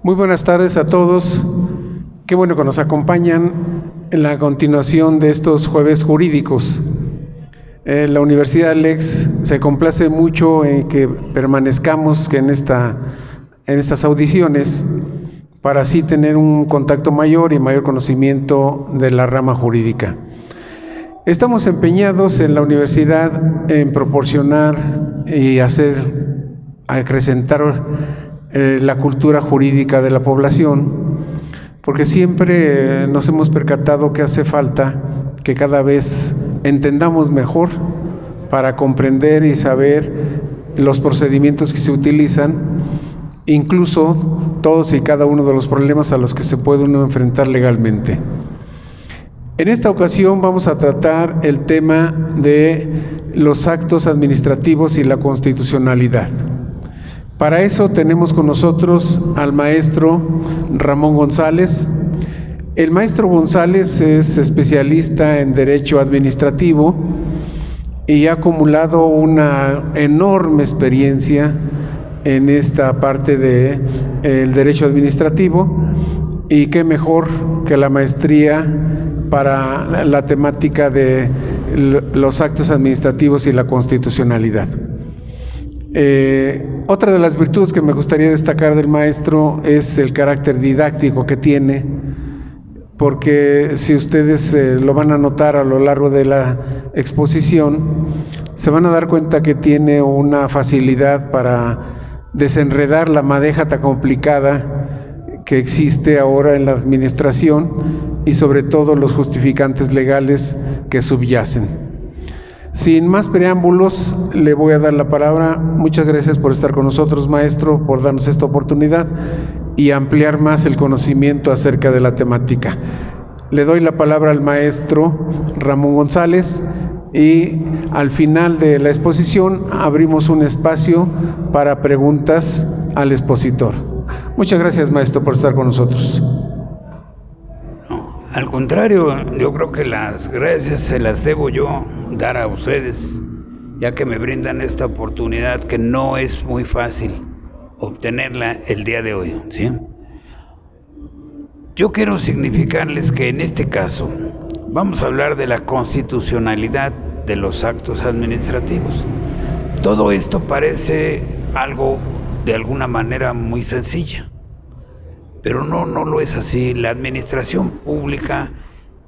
Muy buenas tardes a todos. Qué bueno que nos acompañan en la continuación de estos jueves jurídicos. La Universidad LEX se complace mucho en que permanezcamos en estas audiciones para así tener un contacto mayor y mayor conocimiento de la rama jurídica. Estamos empeñados en la universidad en proporcionar y acrecentar la cultura jurídica de la población, porque siempre nos hemos percatado que hace falta que cada vez entendamos mejor para comprender y saber los procedimientos que se utilizan, incluso todos y cada uno de los problemas a los que se puede uno enfrentar legalmente. En esta ocasión vamos a tratar el tema de los actos administrativos y la constitucionalidad. Para eso tenemos con nosotros al maestro Ramón González. El maestro González es especialista en Derecho Administrativo y ha acumulado una enorme experiencia en esta parte del Derecho Administrativo, y qué mejor que la maestría para la temática de los actos administrativos y la constitucionalidad. Otra de las virtudes que me gustaría destacar del maestro es el carácter didáctico que tiene, porque si ustedes lo van a notar a lo largo de la exposición, se van a dar cuenta que tiene una facilidad para desenredar la madeja tan complicada que existe ahora en la administración y sobre todo los justificantes legales que subyacen. Sin más preámbulos, le voy a dar la palabra. Muchas gracias por estar con nosotros, maestro, por darnos esta oportunidad y ampliar más el conocimiento acerca de la temática. Le doy la palabra al maestro Ramón González y al final de la exposición abrimos un espacio para preguntas al expositor. Muchas gracias, maestro, por estar con nosotros. No, al contrario, yo creo que las gracias se las debo yo dar a ustedes, ya que me brindan esta oportunidad que no es muy fácil obtenerla el día de hoy, ¿sí? Yo quiero significarles que en este caso vamos a hablar de la constitucionalidad de los actos administrativos. Todo esto parece algo de alguna manera muy sencilla, pero no lo es así. La administración pública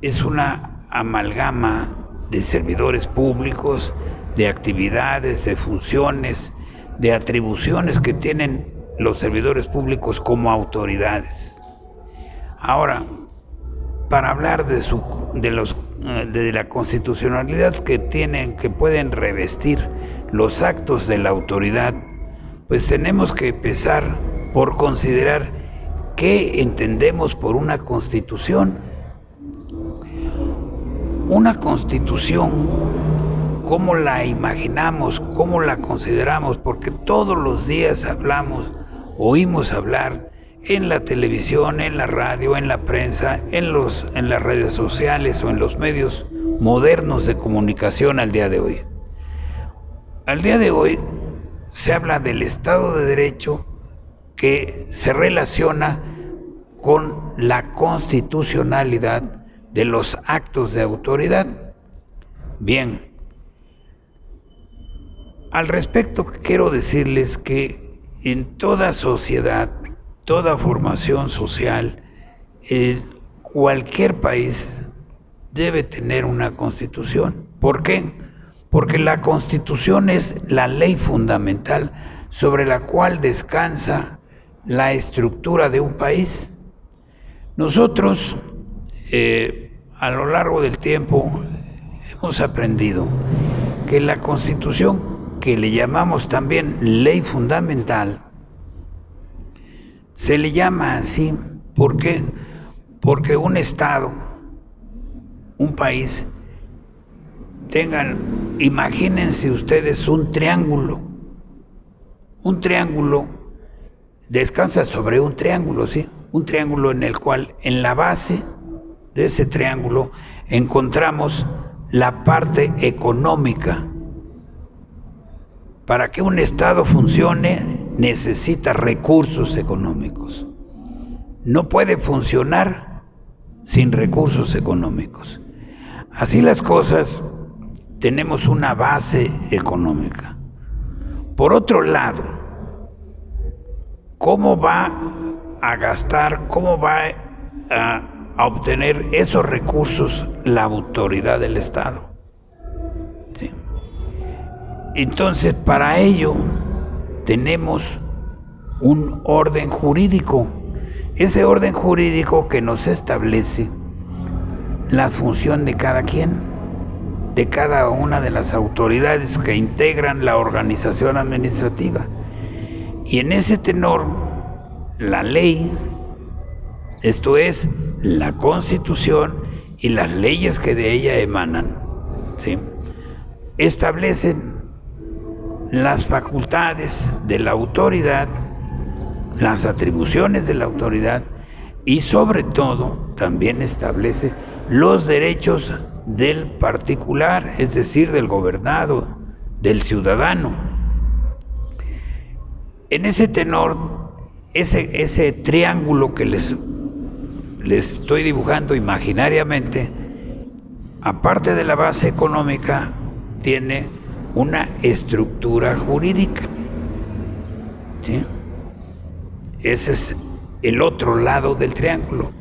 es una amalgama de servidores públicos, de actividades, de funciones, de atribuciones que tienen los servidores públicos como autoridades. Ahora, para hablar de la constitucionalidad que pueden revestir los actos de la autoridad, pues tenemos que empezar por considerar qué entendemos por una constitución. Una constitución, ¿cómo la imaginamos? ¿Cómo la consideramos? Porque todos los días oímos hablar en la televisión, en la radio, en la prensa, en las redes sociales o en los medios modernos de comunicación al día de hoy. Al día de hoy se habla del Estado de Derecho, que se relaciona con la constitucionalidad de los actos de autoridad. Bien, al respecto quiero decirles que en toda sociedad, toda formación social, cualquier país debe tener una constitución. ¿Por qué? Porque la constitución es la ley fundamental sobre la cual descansa la estructura de un país. Nosotros, a lo largo del tiempo, hemos aprendido que la constitución, que le llamamos también ley fundamental, se le llama así. ¿Por qué? Porque un Estado, un país, imagínense ustedes un triángulo descansa sobre un triángulo, ¿sí? Un triángulo en el cual en la base de ese triángulo encontramos la parte económica. Para que un Estado funcione necesita recursos económicos. no puede funcionar sin recursos económicos. Así las cosas, tenemos una base económica. Por otro lado, ¿cómo va a gastar, cómo va a obtener esos recursos la autoridad del Estado? ¿Sí? Entonces, para ello tenemos un orden jurídico. Ese orden jurídico que nos establece la función de cada quien, de cada una de las autoridades que integran la organización administrativa. Y en ese tenor, la ley, esto es, la Constitución y las leyes que de ella emanan, ¿sí?, establecen las facultades de la autoridad, las atribuciones de la autoridad y sobre todo también establece los derechos del particular, es decir, del gobernado, del ciudadano. En ese tenor, ese triángulo que les estoy dibujando imaginariamente, aparte de la base económica, tiene una estructura jurídica, ¿sí? Ese es el otro lado del triángulo.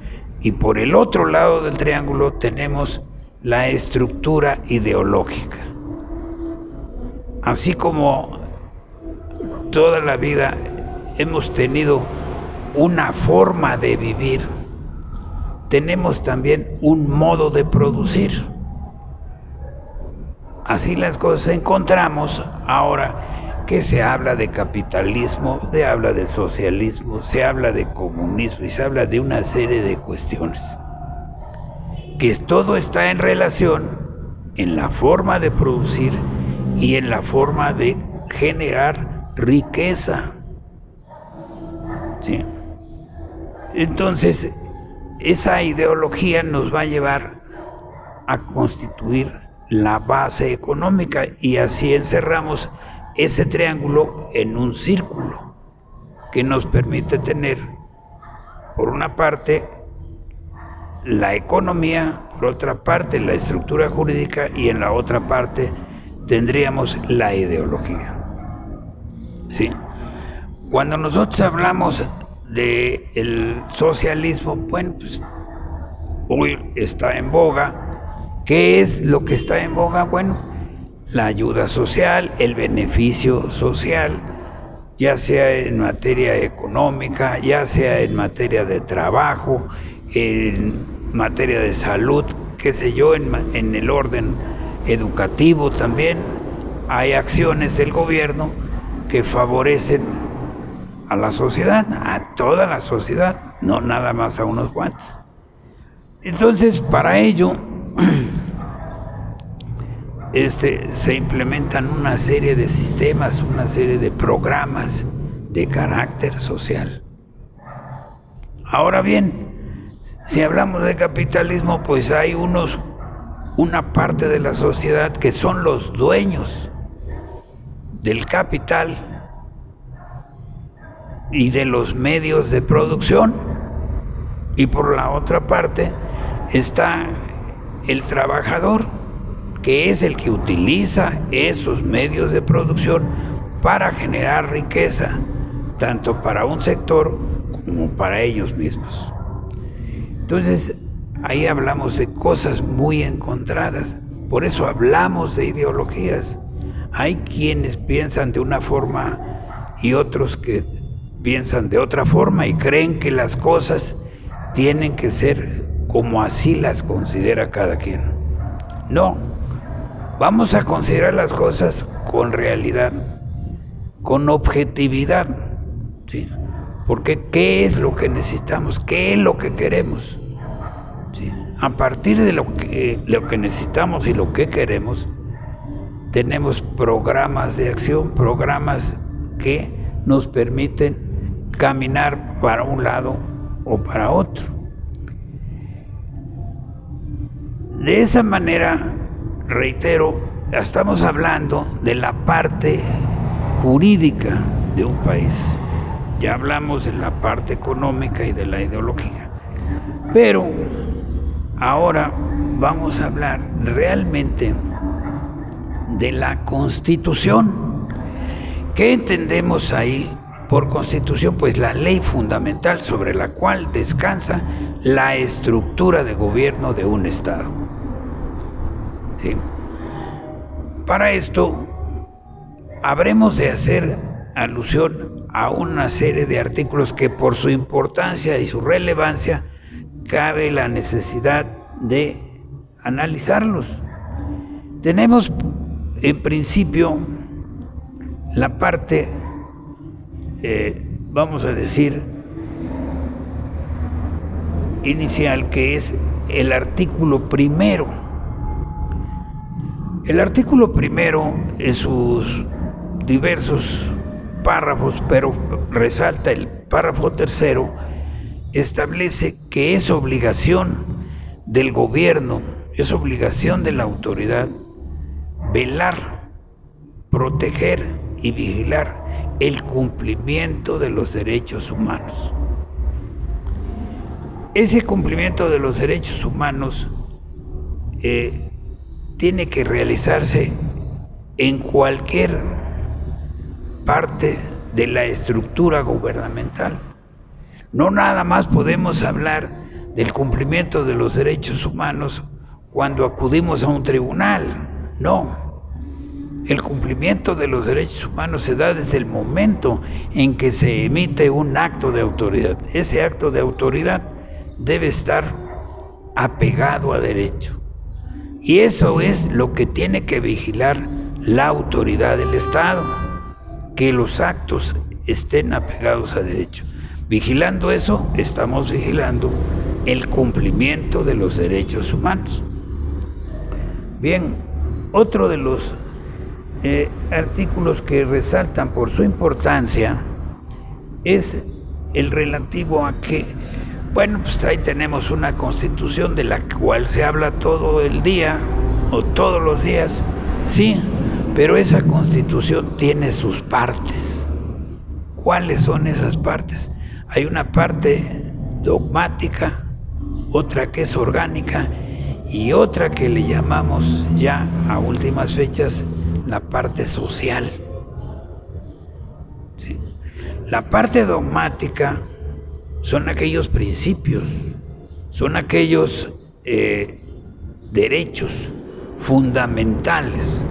Y por el otro lado del triángulo tenemos la estructura ideológica. Así como toda la vida hemos tenido una forma de vivir, tenemos también un modo de producir. Así las cosas encontramos ahora que se habla de capitalismo, se habla de socialismo, se habla de comunismo y se habla de una serie de cuestiones. Que todo está en relación en la forma de producir y en la forma de generar riqueza, ¿sí? Entonces, esa ideología nos va a llevar a constituir la base económica y así encerramos ese triángulo en un círculo que nos permite tener, por una parte, la economía, por otra parte, la estructura jurídica y en la otra parte tendríamos la ideología. ¿Sí? Cuando nosotros hablamos del socialismo, bueno, pues hoy está en boga. ¿Qué es lo que está en boga? Bueno, la ayuda social, el beneficio social, ya sea en materia económica, ya sea en materia de trabajo, en materia de salud, qué sé yo, en el orden educativo también. Hay acciones del gobierno que favorecen a la sociedad, a toda la sociedad, no nada más a unos cuantos. Entonces, para ello se implementan una serie de sistemas, una serie de programas de carácter social. Ahora bien, si hablamos de capitalismo, pues hay una parte de la sociedad que son los dueños del capital y de los medios de producción, y por la otra parte está el trabajador, que es el que utiliza esos medios de producción para generar riqueza, tanto para un sector como para ellos mismos. Entonces, ahí hablamos de cosas muy encontradas, por eso hablamos de ideologías. Hay quienes piensan de una forma y otros que piensan de otra forma y creen que las cosas tienen que ser como así las considera cada quien. No, vamos a considerar las cosas con realidad, con objetividad, ¿sí? Porque ¿qué es lo que necesitamos? ¿Qué es lo que queremos? ¿Sí? A partir de lo que necesitamos y lo que queremos, tenemos programas de acción, programas que nos permiten caminar para un lado o para otro. De esa manera, reitero, estamos hablando de la parte jurídica de un país. Ya hablamos de la parte económica y de la ideología. Pero ahora vamos a hablar realmente de la Constitución. ¿Qué entendemos ahí por Constitución? Pues la ley fundamental sobre la cual descansa la estructura de gobierno de un Estado. ¿Sí? Para esto, habremos de hacer alusión a una serie de artículos que por su importancia y su relevancia cabe la necesidad de analizarlos. Tenemos en principio la parte, vamos a decir, inicial, que es el artículo primero. El artículo primero en sus diversos párrafos, pero resalta el párrafo tercero, establece que es obligación del gobierno, es obligación de la autoridad velar, proteger y vigilar el cumplimiento de los derechos humanos. Ese cumplimiento de los derechos humanos tiene que realizarse en cualquier parte de la estructura gubernamental. No nada más podemos hablar del cumplimiento de los derechos humanos cuando acudimos a un tribunal, no. El cumplimiento de los derechos humanos se da desde el momento en que se emite un acto de autoridad. Ese acto de autoridad debe estar apegado a derecho. Y eso es lo que tiene que vigilar la autoridad del Estado, que los actos estén apegados a derecho. Vigilando eso, estamos vigilando el cumplimiento de los derechos humanos. Bien, otro de los artículos que resaltan por su importancia es el relativo a que, bueno, pues ahí tenemos una Constitución de la cual se habla todo el día o todos los días, sí, pero esa Constitución tiene sus partes. ¿Cuáles son esas partes? Hay una parte dogmática, otra que es orgánica y otra que le llamamos ya a últimas fechas la parte social. ¿Sí? La parte dogmática son aquellos principios, son aquellos derechos fundamentales,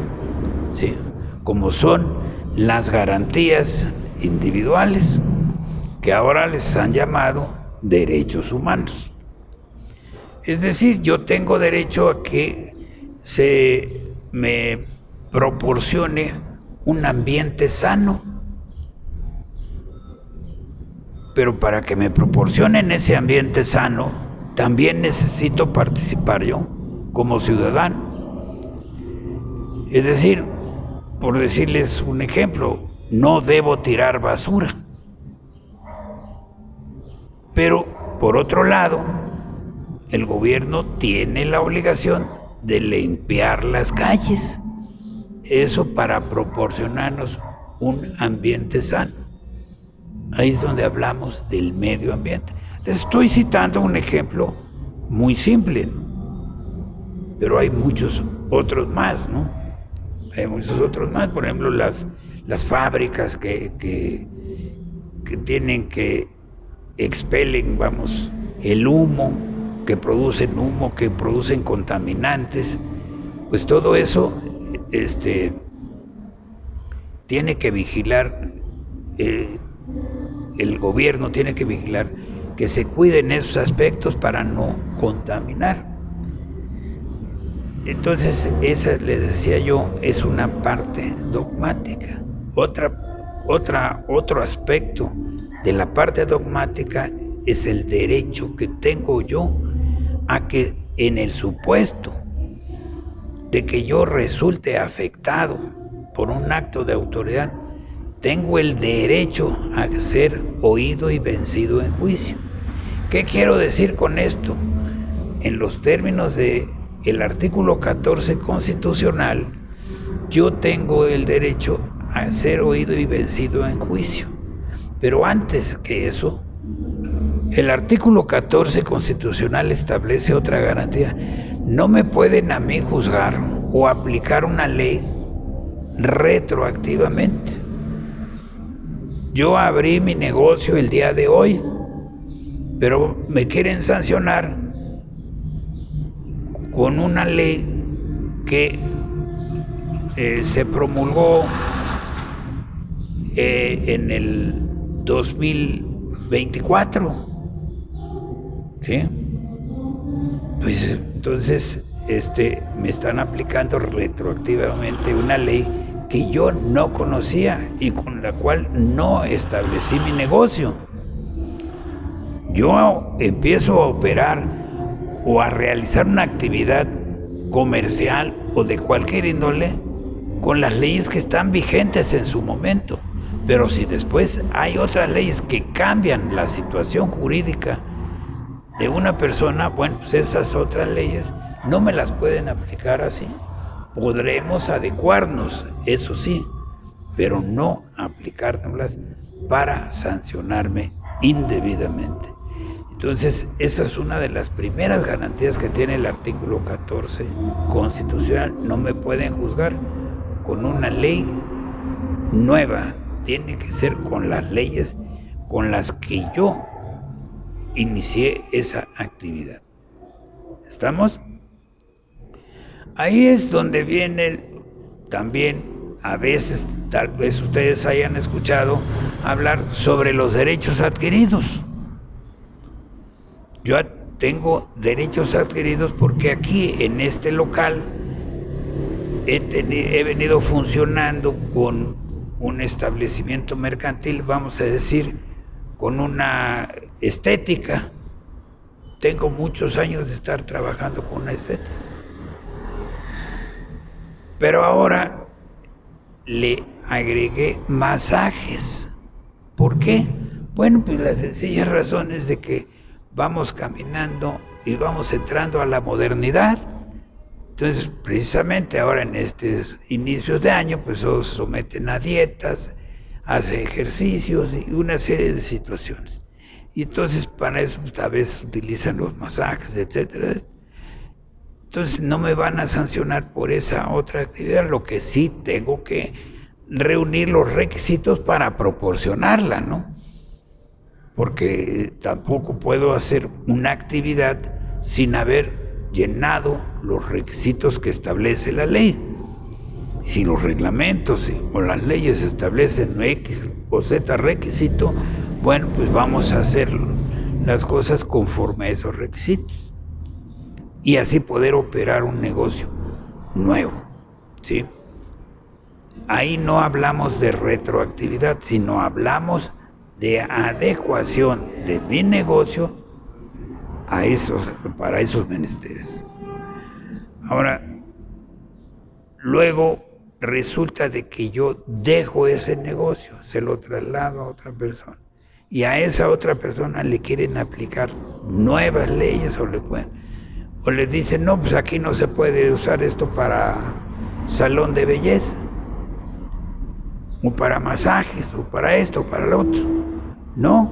¿sí? Como son las garantías individuales, que ahora les han llamado derechos humanos. Es decir, yo tengo derecho a que se me proporcione un ambiente sano, pero para que me proporcionen ese ambiente sano, también necesito participar yo como ciudadano. Es decir, por decirles un ejemplo, no debo tirar basura. Pero, por otro lado, el gobierno tiene la obligación de limpiar las calles. Eso para proporcionarnos un ambiente sano. Ahí es donde hablamos del medio ambiente. Les estoy citando un ejemplo muy simple, ¿no? Pero hay muchos otros más, ¿no? Hay muchos otros más, por ejemplo, las fábricas que tienen que expelen, vamos, el humo, que producen contaminantes, pues todo eso tiene que vigilar, el gobierno tiene que vigilar que se cuiden esos aspectos para no contaminar. Entonces, esa, les decía yo, es una parte dogmática. Otro aspecto de la parte dogmática es el derecho que tengo yo a que, en el supuesto de que yo resulte afectado por un acto de autoridad, tengo el derecho a ser oído y vencido en juicio. ¿Qué quiero decir con esto? En los términos del artículo 14 constitucional, yo tengo el derecho a ser oído y vencido en juicio. Pero antes que eso, el artículo 14 constitucional establece otra garantía. No me pueden a mí juzgar o aplicar una ley retroactivamente. Yo abrí mi negocio el día de hoy, pero me quieren sancionar con una ley que se promulgó en el 2024, ¿sí? Pues entonces me están aplicando retroactivamente una ley que yo no conocía y con la cual no establecí mi negocio. Yo empiezo a operar o a realizar una actividad comercial o de cualquier índole con las leyes que están vigentes en su momento. Pero si después hay otras leyes que cambian la situación jurídica de una persona, bueno, pues esas otras leyes no me las pueden aplicar así. Podremos adecuarnos, eso sí, pero no aplicárnoslas para sancionarme indebidamente. Entonces, esa es una de las primeras garantías que tiene el artículo 14 constitucional. No me pueden juzgar con una ley nueva, tiene que ser con las leyes con las que yo inicié esa actividad. ¿Estamos? Ahí es donde viene también, a veces, tal vez ustedes hayan escuchado hablar sobre los derechos adquiridos. Yo tengo derechos adquiridos porque aquí en este local he venido funcionando con un establecimiento mercantil, vamos a decir, con una estética. Tengo muchos años de estar trabajando con una estética. Pero ahora le agregué masajes. ¿Por qué? Bueno, pues la sencilla razón es de que vamos caminando y vamos entrando a la modernidad. Entonces, precisamente ahora en estos inicios de año, pues todos se someten a dietas, hacen ejercicios y una serie de situaciones. Y entonces para eso pues, a veces utilizan los masajes, etcétera. Entonces no me van a sancionar por esa otra actividad, lo que sí tengo que reunir los requisitos para proporcionarla, ¿no? Porque tampoco puedo hacer una actividad sin haber llenado los requisitos que establece la ley. Si los reglamentos o las leyes establecen X o Z requisito, bueno, pues vamos a hacer las cosas conforme a esos requisitos y así poder operar un negocio nuevo, ¿sí? Ahí no hablamos de retroactividad, sino hablamos de adecuación de mi negocio para esos menesteres. Ahora, luego resulta de que yo dejo ese negocio, se lo traslado a otra persona y a esa otra persona le quieren aplicar nuevas leyes o le dicen, no, pues aquí no se puede usar esto para salón de belleza o para masajes o para esto o para lo otro. No,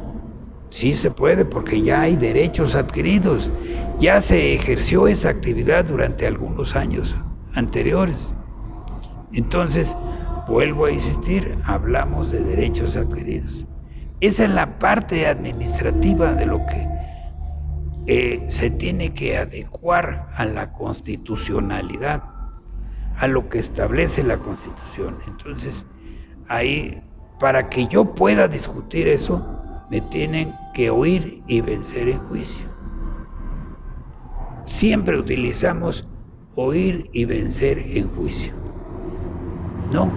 sí se puede porque ya hay derechos adquiridos, ya se ejerció esa actividad durante algunos años anteriores. Entonces, vuelvo a insistir, hablamos de derechos adquiridos. Esa es la parte administrativa de lo que se tiene que adecuar a la constitucionalidad, a lo que establece la Constitución. Entonces, ahí, para que yo pueda discutir eso, me tienen que oír y vencer en juicio. Siempre utilizamos oír y vencer en juicio. No.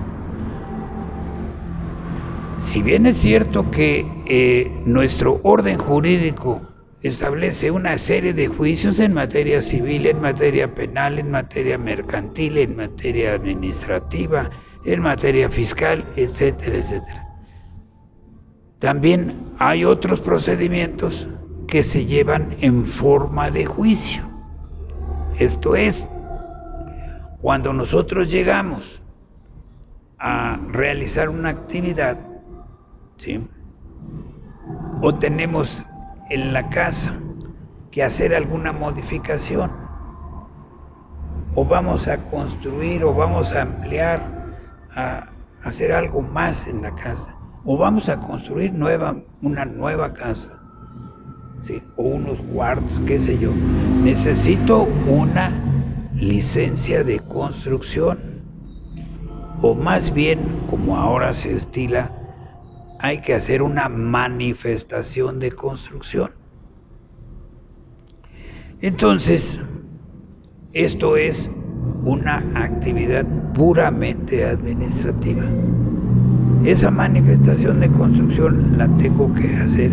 Si bien es cierto que nuestro orden jurídico establece una serie de juicios en materia civil, en materia penal, en materia mercantil, en materia administrativa, en materia fiscal, etcétera, etcétera. También hay otros procedimientos que se llevan en forma de juicio. Esto es, cuando nosotros llegamos a realizar una actividad, ¿sí?, o tenemos en la casa que hacer alguna modificación, o vamos a construir, o vamos a ampliar, a hacer algo más en la casa, o vamos a construir una nueva casa, ¿sí? O unos cuartos, qué sé yo. Necesito una licencia de construcción, o más bien, como ahora se estila, hay que hacer una manifestación de construcción. Entonces, esto es una actividad puramente administrativa. Esa manifestación de construcción la tengo que hacer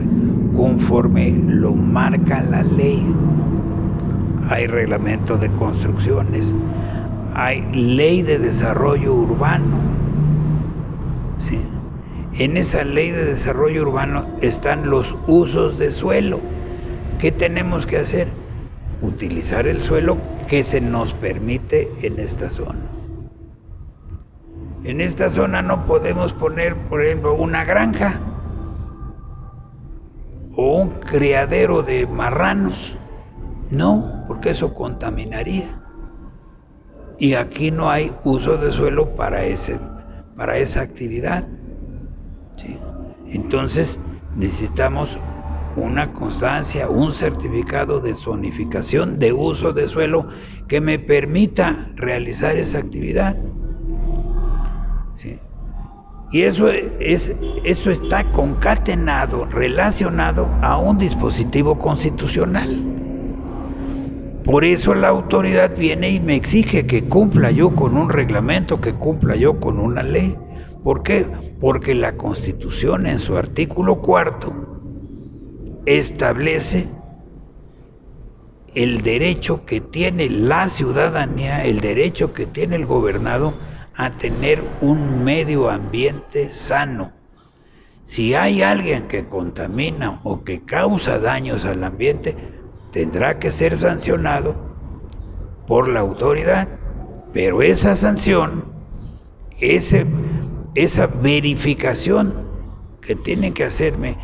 conforme lo marca la ley. Hay reglamento de construcciones, hay ley de desarrollo urbano, ¿sí? En esa ley de desarrollo urbano están los usos de suelo. ¿Qué tenemos que hacer? Utilizar el suelo que se nos permite en esta zona. En esta zona no podemos poner, por ejemplo, una granja o un criadero de marranos. No, porque eso contaminaría. Y aquí no hay uso de suelo para esa actividad, ¿sí? Entonces necesitamos una constancia, un certificado de zonificación de uso de suelo que me permita realizar esa actividad, ¿sí? Y eso está concatenado, relacionado a un dispositivo constitucional. Por eso la autoridad viene y me exige que cumpla yo con un reglamento, que cumpla yo con una ley. ¿Por qué? Porque la Constitución en su artículo 4 establece el derecho que tiene la ciudadanía, el derecho que tiene el gobernado a tener un medio ambiente sano. Si hay alguien que contamina o que causa daños al ambiente, tendrá que ser sancionado por la autoridad, pero esa sanción, esa verificación que tiene que hacerme,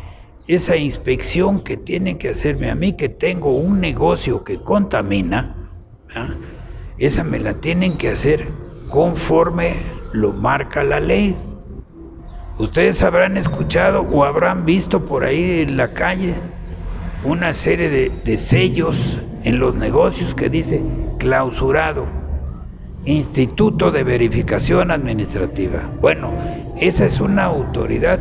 esa inspección que tiene que hacerme a mí que tengo un negocio que contamina, ¿ah? Esa me la tienen que hacer conforme lo marca la ley. Ustedes habrán escuchado o habrán visto por ahí en la calle una serie de sellos en los negocios que dice clausurado, Instituto de Verificación Administrativa. Bueno, esa es una autoridad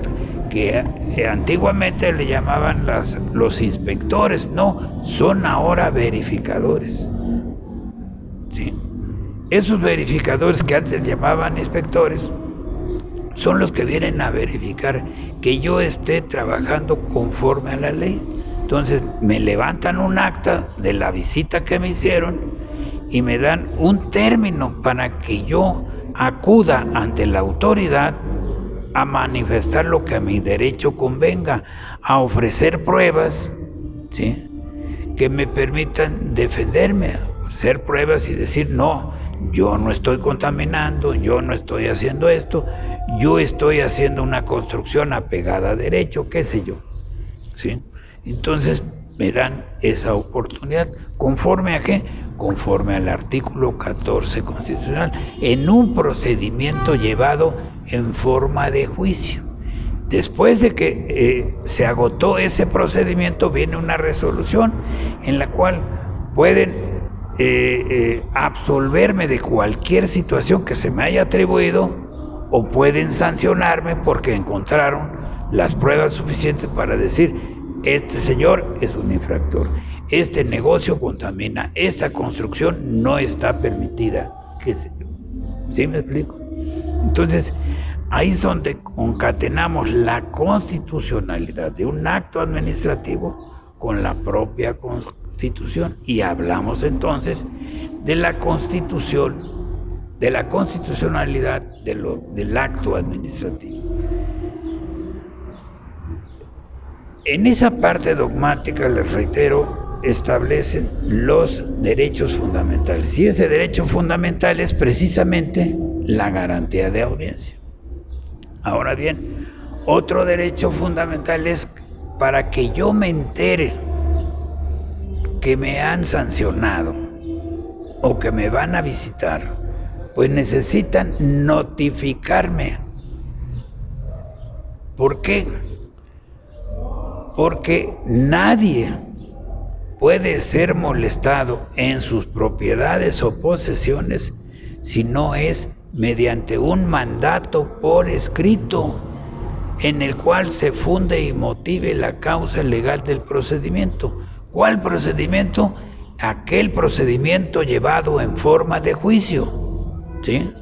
que antiguamente le llamaban los inspectores, no, son ahora verificadores, ¿sí? Esos verificadores que antes llamaban inspectores son los que vienen a verificar que yo esté trabajando conforme a la ley. Entonces me levantan un acta de la visita que me hicieron y me dan un término para que yo acuda ante la autoridad a manifestar lo que a mi derecho convenga, a ofrecer pruebas, ¿sí?, que me permitan defenderme, hacer pruebas y decir, no, yo no estoy contaminando, yo no estoy haciendo esto, yo estoy haciendo una construcción apegada a derecho, qué sé yo, ¿sí? Entonces me dan esa oportunidad, ¿conforme a qué? Conforme al artículo 14 constitucional, en un procedimiento llevado en forma de juicio. Después de que se agotó ese procedimiento, viene una resolución en la cual pueden absolverme de cualquier situación que se me haya atribuido o pueden sancionarme porque encontraron las pruebas suficientes para decir, este señor es un infractor, este negocio contamina, esta construcción no está permitida, qué sé yo. ¿Sí me explico? Entonces, ahí es donde concatenamos la constitucionalidad de un acto administrativo con la propia Constitución y hablamos entonces de la Constitución, de la constitucionalidad del acto administrativo. En esa parte dogmática, les reitero, establecen los derechos fundamentales y ese derecho fundamental es precisamente la garantía de audiencia. Ahora bien, otro derecho fundamental es para que yo me entere que me han sancionado o que me van a visitar, pues necesitan notificarme. ¿Por qué? Porque nadie puede ser molestado en sus propiedades o posesiones si no es mediante un mandato por escrito en el cual se funde y motive la causa legal del procedimiento. ¿Cuál procedimiento? Aquel procedimiento llevado en forma de juicio, ¿sí?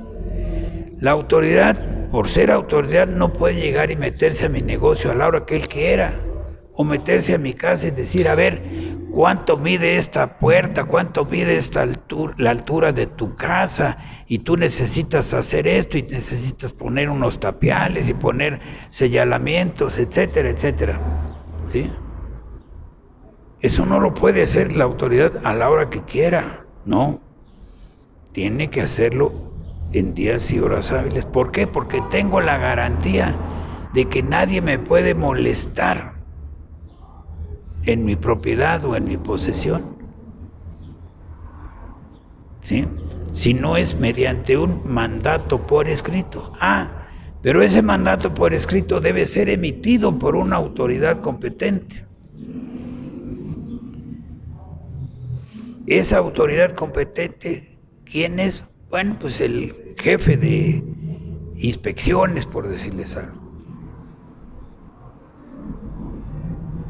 La autoridad, por ser autoridad, no puede llegar y meterse a mi negocio a la hora que él quiera, o meterse a mi casa y decir, a ver, ¿cuánto mide esta puerta? ¿Cuánto mide esta altura, la altura de tu casa? Y tú necesitas hacer esto y necesitas poner unos tapiales y poner señalamientos, etcétera, etcétera, ¿sí? Eso no lo puede hacer la autoridad a la hora que quiera, no. Tiene que hacerlo en días y horas hábiles. ¿Por qué? Porque tengo la garantía de que nadie me puede molestar en mi propiedad o en mi posesión, ¿sí? Si no es mediante un mandato por escrito. Pero ese mandato por escrito debe ser emitido por una autoridad competente. Esa autoridad competente, ¿quién es? Bueno, pues el jefe de inspecciones, por decirles algo.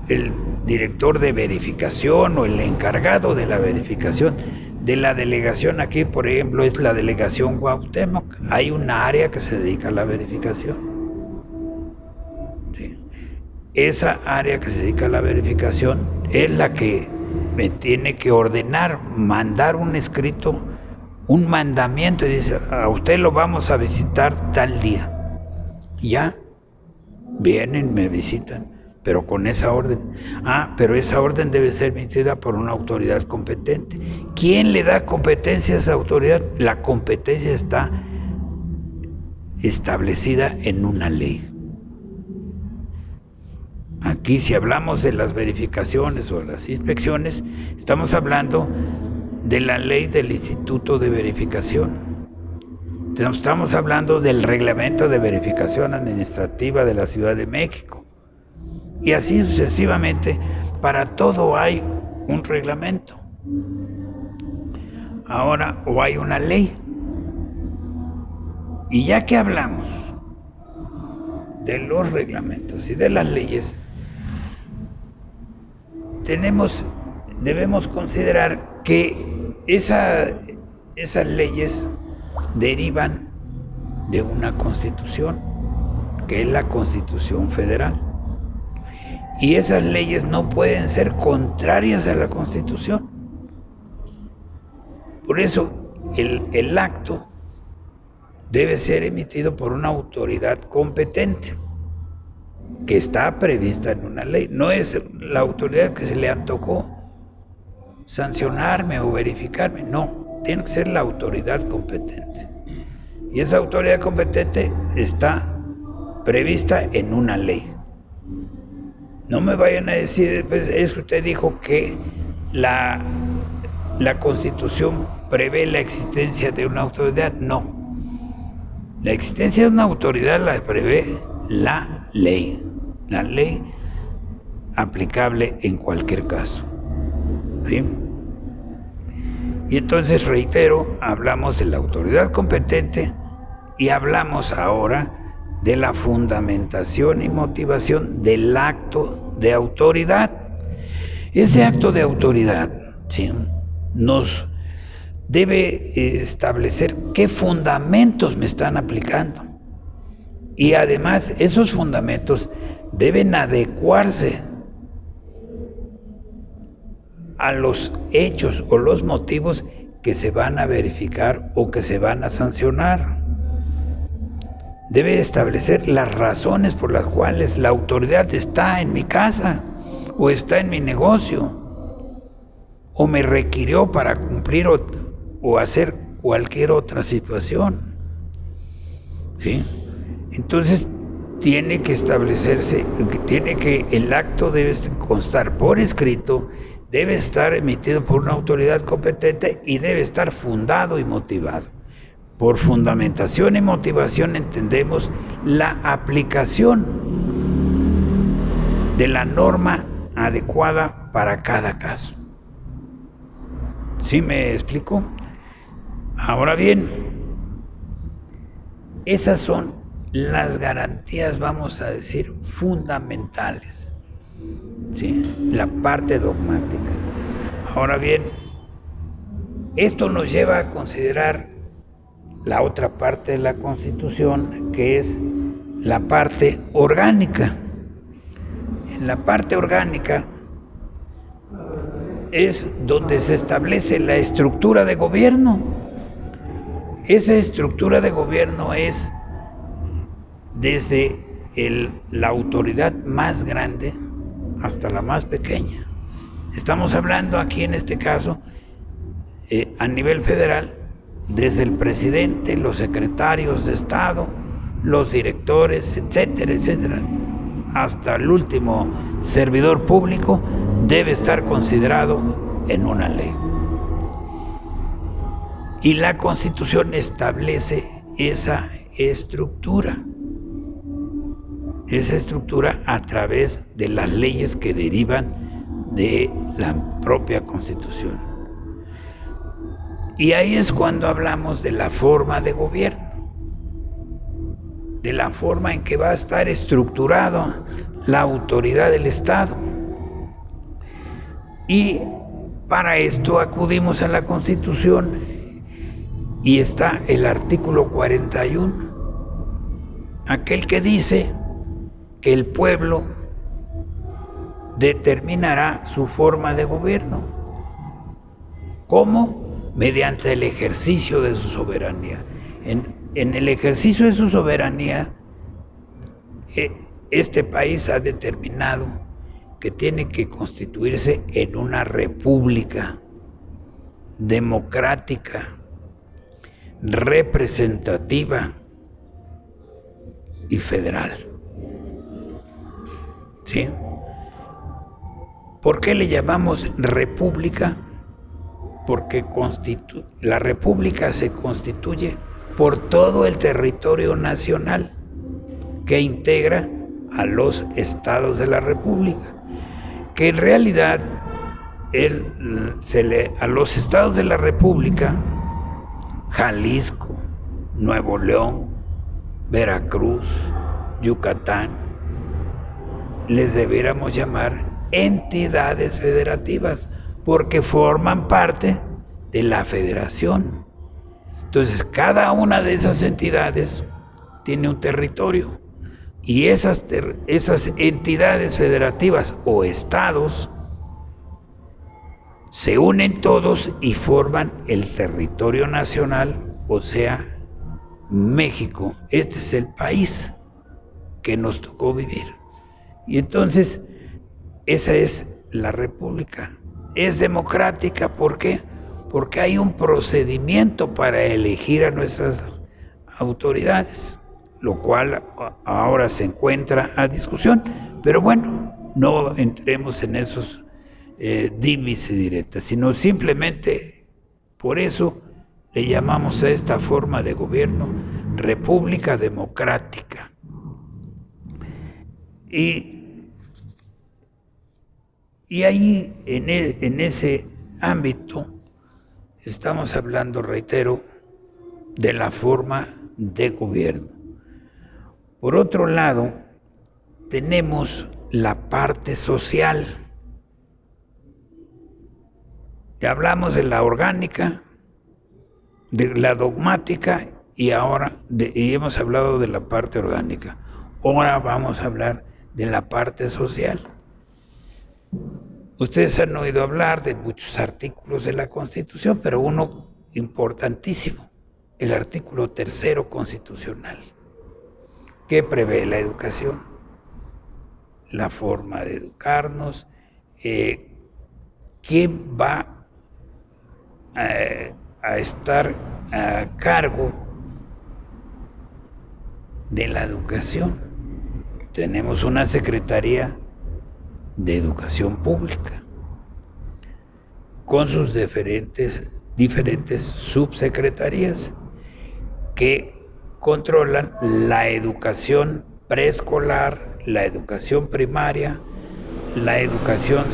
El director de verificación o el encargado de la verificación de la delegación. Aquí, por ejemplo, es la delegación Cuauhtémoc. Hay una área que se dedica a la verificación, ¿sí? Esa área que se dedica a la verificación es la que me tiene que ordenar, mandar un escrito, un mandamiento, y dice, a usted lo vamos a visitar tal día. Ya, vienen, me visitan, pero con esa orden. Pero esa orden debe ser emitida por una autoridad competente. ¿Quién le da competencia a esa autoridad? La competencia está establecida en una ley. Aquí, si hablamos de las verificaciones o las inspecciones, estamos hablando de la ley del Instituto de Verificación. Estamos hablando del Reglamento de Verificación Administrativa de la Ciudad de México. Y así sucesivamente, para todo hay un reglamento. Ahora, o hay una ley. Y ya que hablamos de los reglamentos y de las leyes, debemos considerar que esas leyes derivan de una constitución, que es la Constitución Federal. Y esas leyes no pueden ser contrarias a la Constitución. Por eso, el acto debe ser emitido por una autoridad competente, que está prevista en una ley. No es la autoridad que se le antojó sancionarme o verificarme, no, tiene que ser la autoridad competente. Y esa autoridad competente está prevista en una ley. No me vayan a decir, pues es que usted dijo que la Constitución prevé la existencia de una autoridad. No. La existencia de una autoridad la prevé la ley aplicable en cualquier caso, ¿sí? Y entonces, reitero, hablamos de la autoridad competente y hablamos ahora de la fundamentación y motivación del acto de autoridad. Ese acto de autoridad, ¿sí?, nos debe establecer qué fundamentos me están aplicando. Y además, esos fundamentos deben adecuarse a los hechos o los motivos que se van a verificar o que se van a sancionar. Debe establecer las razones por las cuales la autoridad está en mi casa o está en mi negocio o me requirió para cumplir o hacer cualquier otra situación, ¿sí? Entonces, tiene que establecerse, el acto debe constar por escrito, debe estar emitido por una autoridad competente y debe estar fundado y motivado. Por fundamentación y motivación entendemos la aplicación de la norma adecuada para cada caso. ¿Sí me explico? Ahora bien, esas son las garantías, vamos a decir, fundamentales, ¿sí? La parte dogmática. Ahora bien, esto nos lleva a considerar la otra parte de la Constitución, que es la parte orgánica. En la parte orgánica es donde se establece la estructura de gobierno. Esa estructura de gobierno es desde la autoridad más grande hasta la más pequeña. Estamos hablando aquí en este caso, a nivel federal, desde el presidente, los secretarios de Estado, los directores, etcétera, etcétera, hasta el último servidor público, debe estar considerado en una ley. Y la Constitución establece esa estructura a través de las leyes que derivan de la propia Constitución. Y ahí es cuando hablamos de la forma de gobierno, de la forma en que va a estar estructurada la autoridad del Estado. Y para esto acudimos a la Constitución y está el artículo 41, aquel que dice que el pueblo determinará su forma de gobierno. ¿Cómo? Mediante el ejercicio de su soberanía. En el ejercicio de su soberanía, este país ha determinado que tiene que constituirse en una república democrática, representativa y federal. ¿Sí? ¿Por qué le llamamos república? Porque la república se constituye por todo el territorio nacional que integra a los estados de la república, que en realidad a los estados de la república, Jalisco, Nuevo León, Veracruz, Yucatán, les debiéramos llamar entidades federativas, porque forman parte de la federación. Entonces, cada una de esas entidades tiene un territorio y esas entidades federativas o estados se unen todos y forman el territorio nacional, o sea, México. Este es el país que nos tocó vivir. Y entonces, esa es la república. Es democrática, ¿por qué? Porque hay un procedimiento para elegir a nuestras autoridades, lo cual ahora se encuentra a discusión. Pero bueno, no entremos en esos dimes y diretas, sino simplemente por eso le llamamos a esta forma de gobierno república democrática. Y ahí, en ese ámbito, estamos hablando, reitero, de la forma de gobierno. Por otro lado, tenemos la parte social. Ya hablamos de la orgánica, de la dogmática y hemos hablado de la parte orgánica. Ahora vamos a hablar de la parte social. Ustedes han oído hablar de muchos artículos de la Constitución, pero uno importantísimo, el artículo 3º constitucional, que prevé la educación, la forma de educarnos, quién va a estar a cargo de la educación. tenemos una Secretaría de Educación Pública con sus diferentes subsecretarías que controlan la educación preescolar, la educación primaria, la educación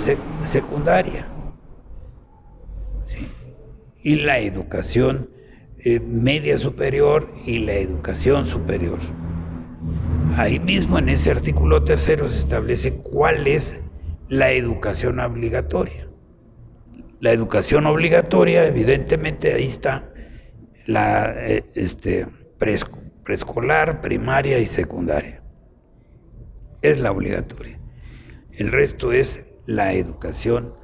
secundaria, ¿sí? Y la educación media superior y la educación superior. Ahí mismo en ese artículo 3 se establece cuál es la educación obligatoria. La educación obligatoria, evidentemente, ahí está la preescolar, primaria y secundaria. Es la obligatoria. El resto es la educación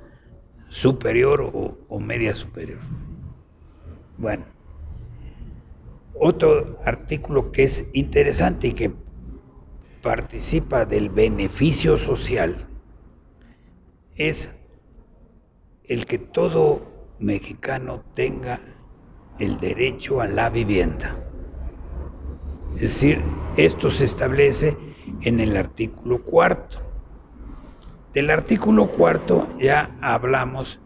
superior o media superior. Bueno, otro artículo que es interesante y que participa del beneficio social es el que todo mexicano tenga el derecho a la vivienda. Es decir, esto se establece en el artículo 4. Del artículo 4 ya hablamos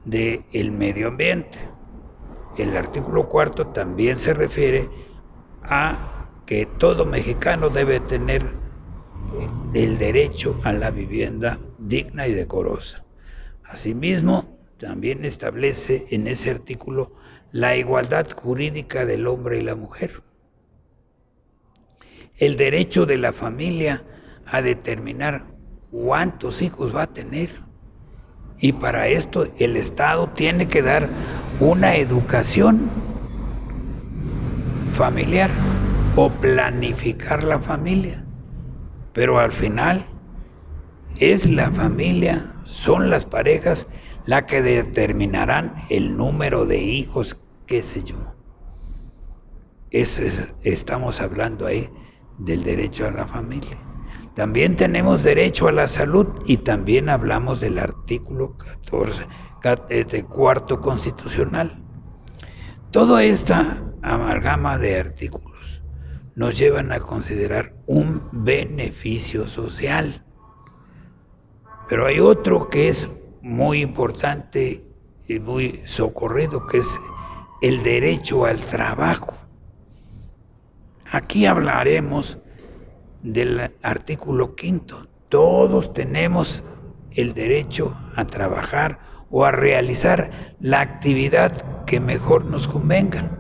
del medio ambiente. El artículo 4 también se refiere a que todo mexicano debe tener el derecho a la vivienda digna y decorosa. Asimismo, también establece en ese artículo la igualdad jurídica del hombre y la mujer. El derecho de la familia a determinar cuántos hijos va a tener. Y para esto el Estado tiene que dar una educación familiar o planificar la familia. Pero al final es la familia, son las parejas las que determinarán el número de hijos, qué sé yo. Estamos hablando ahí del derecho a la familia. También tenemos derecho a la salud y también hablamos del artículo 14, cuarto constitucional. Toda esta amalgama de artículos nos llevan a considerar un beneficio social. Pero hay otro que es muy importante y muy socorrido, que es el derecho al trabajo. Aquí hablaremos del artículo 5. Todos tenemos el derecho a trabajar o a realizar la actividad que mejor nos convenga.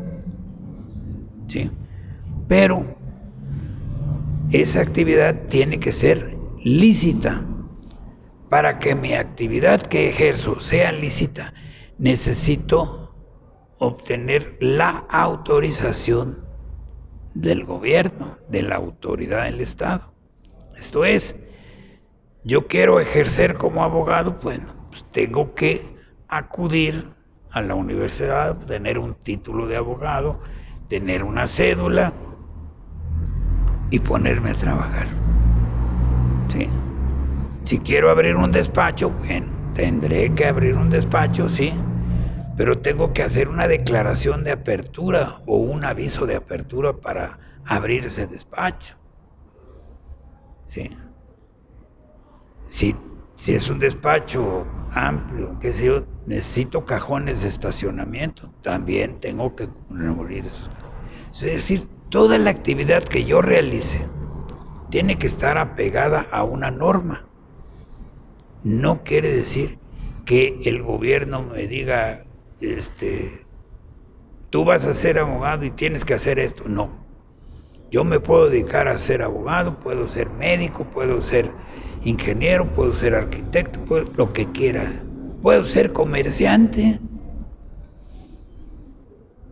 ¿Sí? Pero esa actividad tiene que ser lícita. Para que mi actividad que ejerzo sea lícita, necesito obtener la autorización del gobierno, de la autoridad del Estado. Esto es, yo quiero ejercer como abogado, pues tengo que acudir a la universidad, tener un título de abogado, tener una cédula y ponerme a trabajar. ¿Sí? Si quiero abrir un despacho, bueno, tendré que abrir un despacho, sí, pero tengo que hacer una declaración de apertura o un aviso de apertura para abrir ese despacho. ¿Sí? Si es un despacho amplio, qué sé yo, necesito cajones de estacionamiento, también tengo que abrir eso. Es decir, toda la actividad que yo realice tiene que estar apegada a una norma. No quiere decir que el gobierno me diga, tú vas a ser abogado y tienes que hacer esto. No. Yo me puedo dedicar a ser abogado, puedo ser médico, puedo ser ingeniero, puedo ser arquitecto, lo que quiera. Puedo ser comerciante.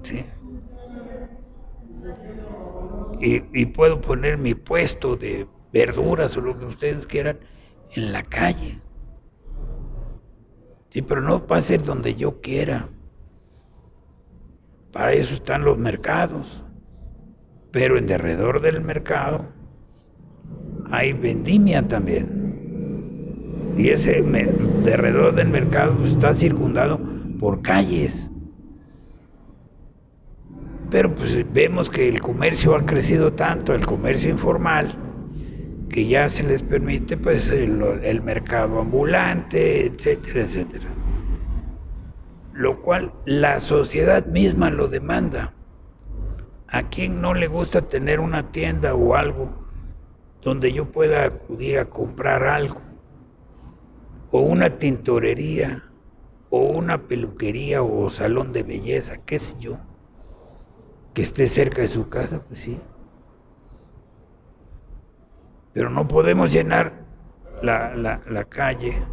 ¿Sí? Y puedo poner mi puesto de verduras o lo que ustedes quieran en la calle. Sí, pero no va a ser donde yo quiera. Para eso están los mercados. Pero en derredor del mercado hay vendimia también. Y ese derredor del mercado está circundado por calles. Pero pues vemos que el comercio ha crecido tanto, el comercio informal, que ya se les permite pues el mercado ambulante, etcétera, etcétera. Lo cual la sociedad misma lo demanda. ¿A quién no le gusta tener una tienda o algo donde yo pueda acudir a comprar algo? O una tintorería, o una peluquería o salón de belleza, qué sé yo, que esté cerca de su casa, pues sí. Pero no podemos llenar la calle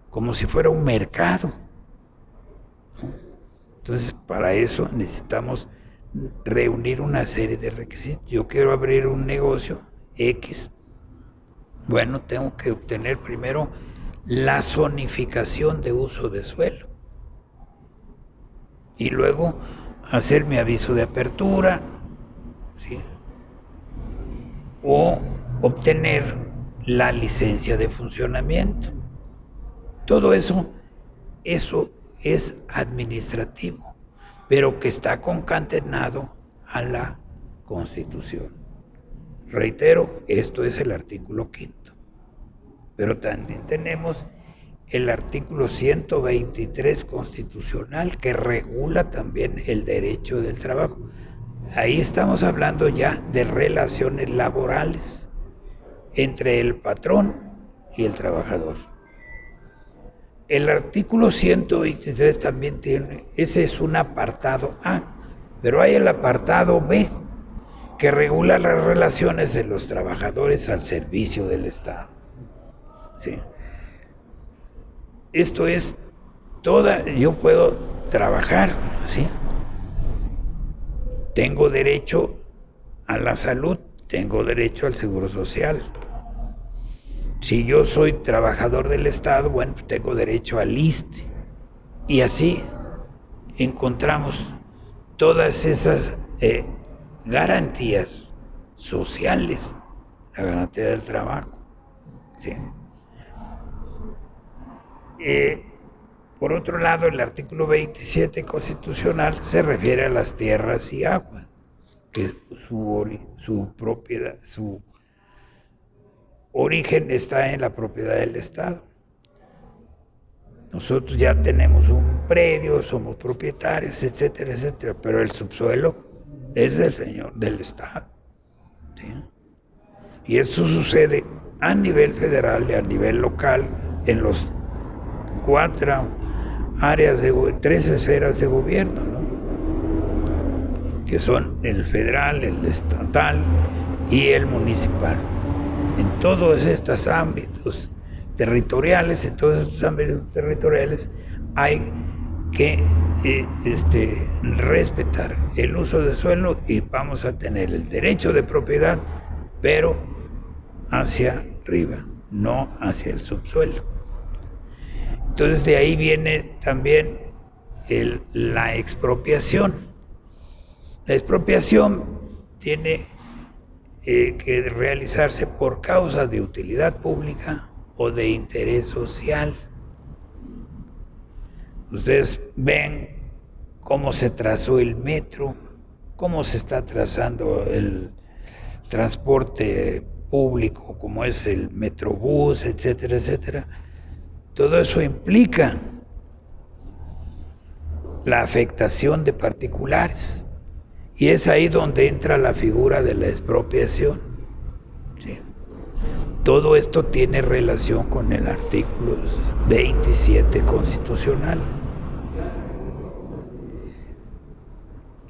como si fuera un mercado, ¿no? Entonces, para eso necesitamos reunir una serie de requisitos. Yo quiero abrir un negocio X. Bueno, tengo que obtener primero la zonificación de uso de suelo y luego hacer mi aviso de apertura, ¿sí? O obtener la licencia de funcionamiento. Todo eso es administrativo, pero que está concatenado a la Constitución. Reitero, esto es el artículo 5. Pero también tenemos el artículo 123 constitucional que regula también el derecho del trabajo. Ahí estamos hablando ya de relaciones laborales entre el patrón y el trabajador. El artículo 123 también tiene, ese es un apartado A, pero hay el apartado B, que regula las relaciones de los trabajadores al servicio del Estado. ¿Sí? Esto es yo puedo trabajar, ¿sí? Tengo derecho a la salud, tengo derecho al seguro social. Si yo soy trabajador del Estado, bueno, tengo derecho al ISSSTE. Y así encontramos todas esas garantías sociales, la garantía del trabajo, ¿sí? Por otro lado, el artículo 27 constitucional se refiere a las tierras y aguas, que su propiedad, su origen está en la propiedad del Estado. Nosotros ya tenemos un predio, somos propietarios, etcétera, etcétera, pero el subsuelo es del Estado, ¿sí? Y eso sucede a nivel federal y a nivel local en los 3 esferas de gobierno, ¿no? Que son el federal, el estatal y el municipal. En todos estos ámbitos territoriales, hay que respetar el uso de suelo y vamos a tener el derecho de propiedad, pero hacia arriba, no hacia el subsuelo. Entonces de ahí viene también la expropiación. La expropiación tiene que realizarse por causa de utilidad pública o de interés social. Ustedes ven cómo se trazó el metro, cómo se está trazando el transporte público, como es el Metrobús, etcétera, etcétera. Todo eso implica la afectación de particulares y es ahí donde entra la figura de la expropiación, ¿sí? Todo esto tiene relación con el artículo 27 constitucional.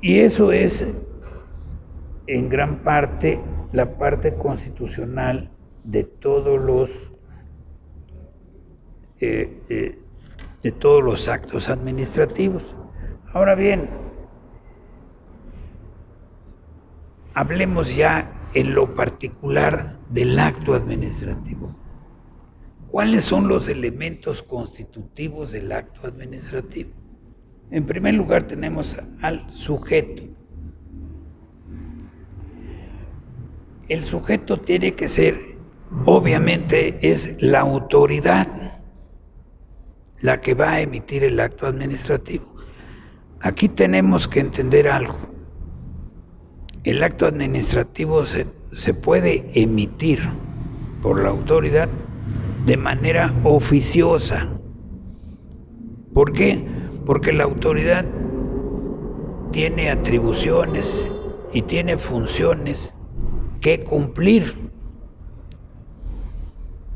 Y eso es en gran parte la parte constitucional de todos los actos administrativos. Ahora bien, hablemos ya en lo particular del acto administrativo. ¿Cuáles son los elementos constitutivos del acto administrativo? En primer lugar tenemos al sujeto. El sujeto tiene que ser, obviamente, es la autoridad la que va a emitir el acto administrativo. Aquí tenemos que entender algo. El acto administrativo se puede emitir por la autoridad de manera oficiosa. ¿Por qué? Porque la autoridad tiene atribuciones y tiene funciones que cumplir.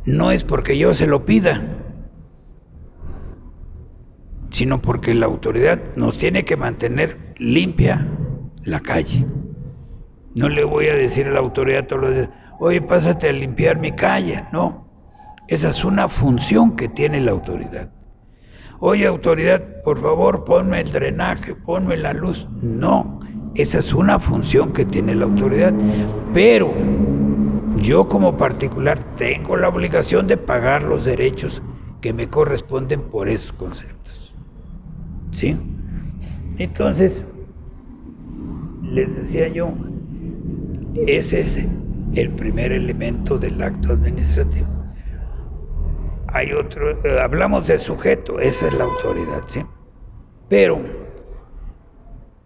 No es porque yo se lo pida, sino porque la autoridad nos tiene que mantener limpia la calle. No le voy a decir a la autoridad todos los días, oye, pásate a limpiar mi calle. No, esa es una función que tiene la autoridad. Oye, autoridad, por favor, ponme el drenaje, ponme la luz. No, esa es una función que tiene la autoridad. Pero yo como particular tengo la obligación de pagar los derechos que me corresponden por esos conceptos. ¿Sí? Entonces, les decía yo, ese es el primer elemento del acto administrativo. Hay otro, hablamos de sujeto, esa es la autoridad, ¿sí? Pero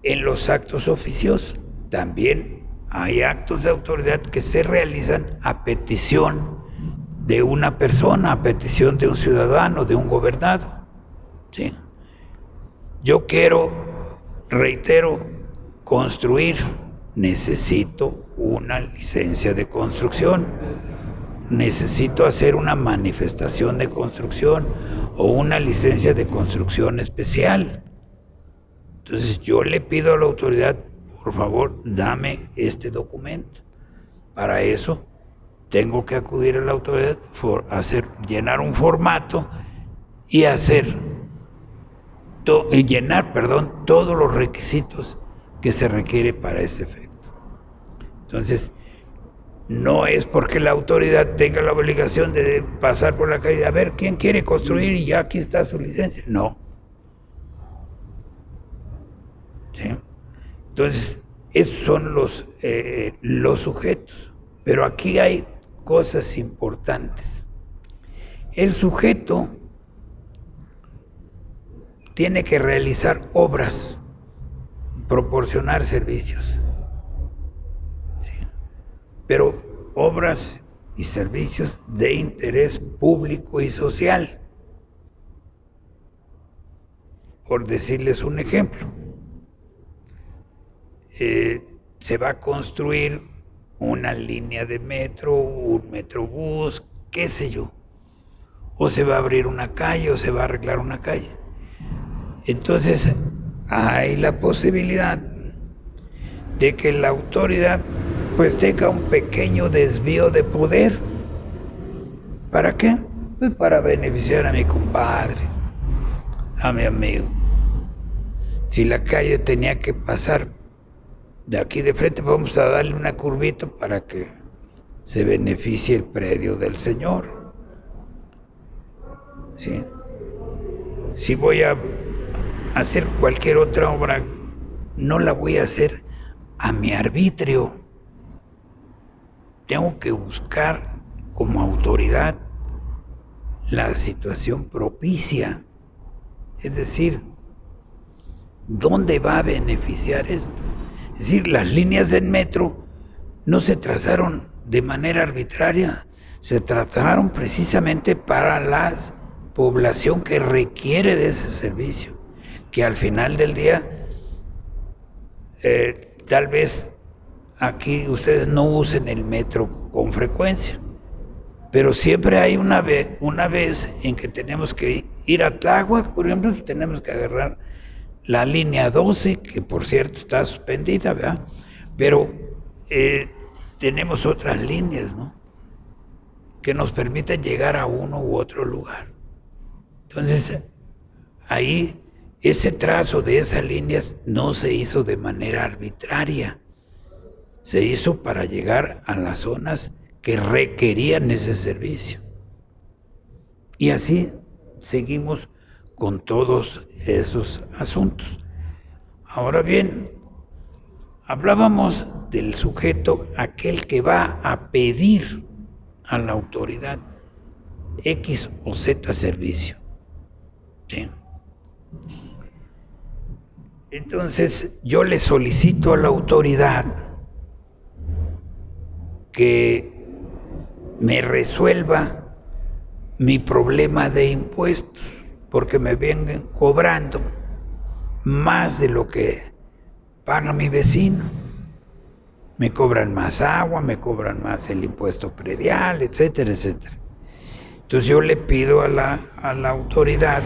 en los actos oficiosos también hay actos de autoridad que se realizan a petición de una persona, a petición de un ciudadano, de un gobernado, ¿sí? Yo quiero, reitero, construir, necesito una licencia de construcción, necesito hacer una manifestación de construcción o una licencia de construcción especial. Entonces yo le pido a la autoridad, por favor, dame este documento. Para eso tengo que acudir a la autoridad, llenar un formato y llenar todos los requisitos que se requiere para ese efecto. Entonces, no es porque la autoridad tenga la obligación de pasar por la calle a ver quién quiere construir y ya aquí está su licencia. No. ¿Sí? Entonces, esos son los sujetos. Pero aquí hay cosas importantes. El sujeto tiene que realizar obras, proporcionar servicios. ¿Sí? Pero obras y servicios de interés público y social. Por decirles un ejemplo, se va a construir una línea de metro, un metrobús, qué sé yo, o se va a abrir una calle o se va a arreglar una calle. Entonces hay la posibilidad de que la autoridad pues tenga un pequeño desvío de poder. ¿Para qué? Pues para beneficiar a mi compadre, a mi amigo. Si la calle tenía que pasar de aquí de frente, vamos a darle una curvita para que se beneficie el predio del señor. ¿Sí? Si voy a hacer cualquier otra obra, no la voy a hacer a mi arbitrio. Tengo que buscar como autoridad la situación propicia. Es decir, ¿dónde va a beneficiar esto? Es decir, las líneas del metro no se trazaron de manera arbitraria, se trazaron precisamente para la población que requiere de ese servicio, que al final del día, tal vez aquí ustedes no usen el metro con frecuencia, pero siempre hay una vez en que tenemos que ir a Tláhuac, por ejemplo, tenemos que agarrar la línea 12, que por cierto está suspendida, ¿verdad? Pero tenemos otras líneas, ¿no?, que nos permiten llegar a uno u otro lugar. Entonces, ahí ese trazo de esas líneas no se hizo de manera arbitraria, se hizo para llegar a las zonas que requerían ese servicio. Y así seguimos con todos esos asuntos. Ahora bien, hablábamos del sujeto, aquel que va a pedir a la autoridad X o Z servicio. ¿Sí? Entonces, yo le solicito a la autoridad que me resuelva mi problema de impuestos, porque me vienen cobrando más de lo que paga mi vecino. Me cobran más agua, me cobran más el impuesto predial, etcétera, etcétera. Entonces yo le pido a la autoridad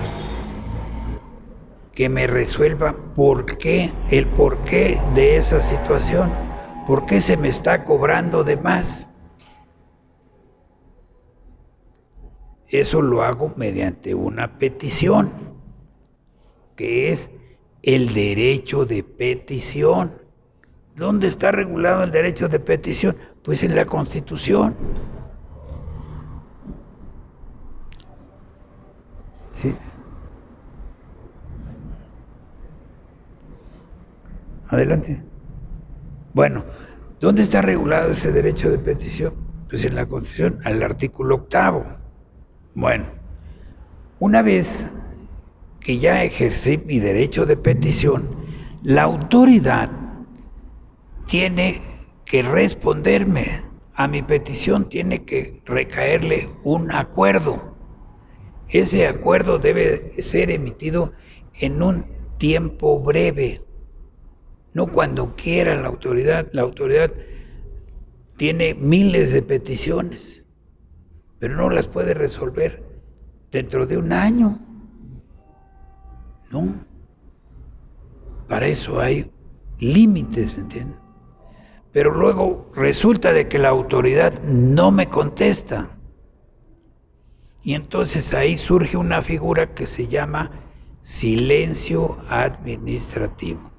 que me resuelva el porqué de esa situación, por qué se me está cobrando de más. Eso lo hago mediante una petición, que es el derecho de petición. ¿Dónde está regulado el derecho de petición? Pues en la Constitución. Sí. Adelante. Bueno, ¿dónde está regulado ese derecho de petición? Pues en la Constitución, al artículo 8. Bueno, una vez que ya ejercí mi derecho de petición, la autoridad tiene que responderme a mi petición, tiene que recaerle un acuerdo. Ese acuerdo debe ser emitido en un tiempo breve, no cuando quiera la autoridad. La autoridad tiene miles de peticiones, pero no las puede resolver dentro de un año. No. Para eso hay límites, ¿me entienden? Pero luego resulta de que la autoridad no me contesta. Y entonces ahí surge una figura que se llama silencio administrativo.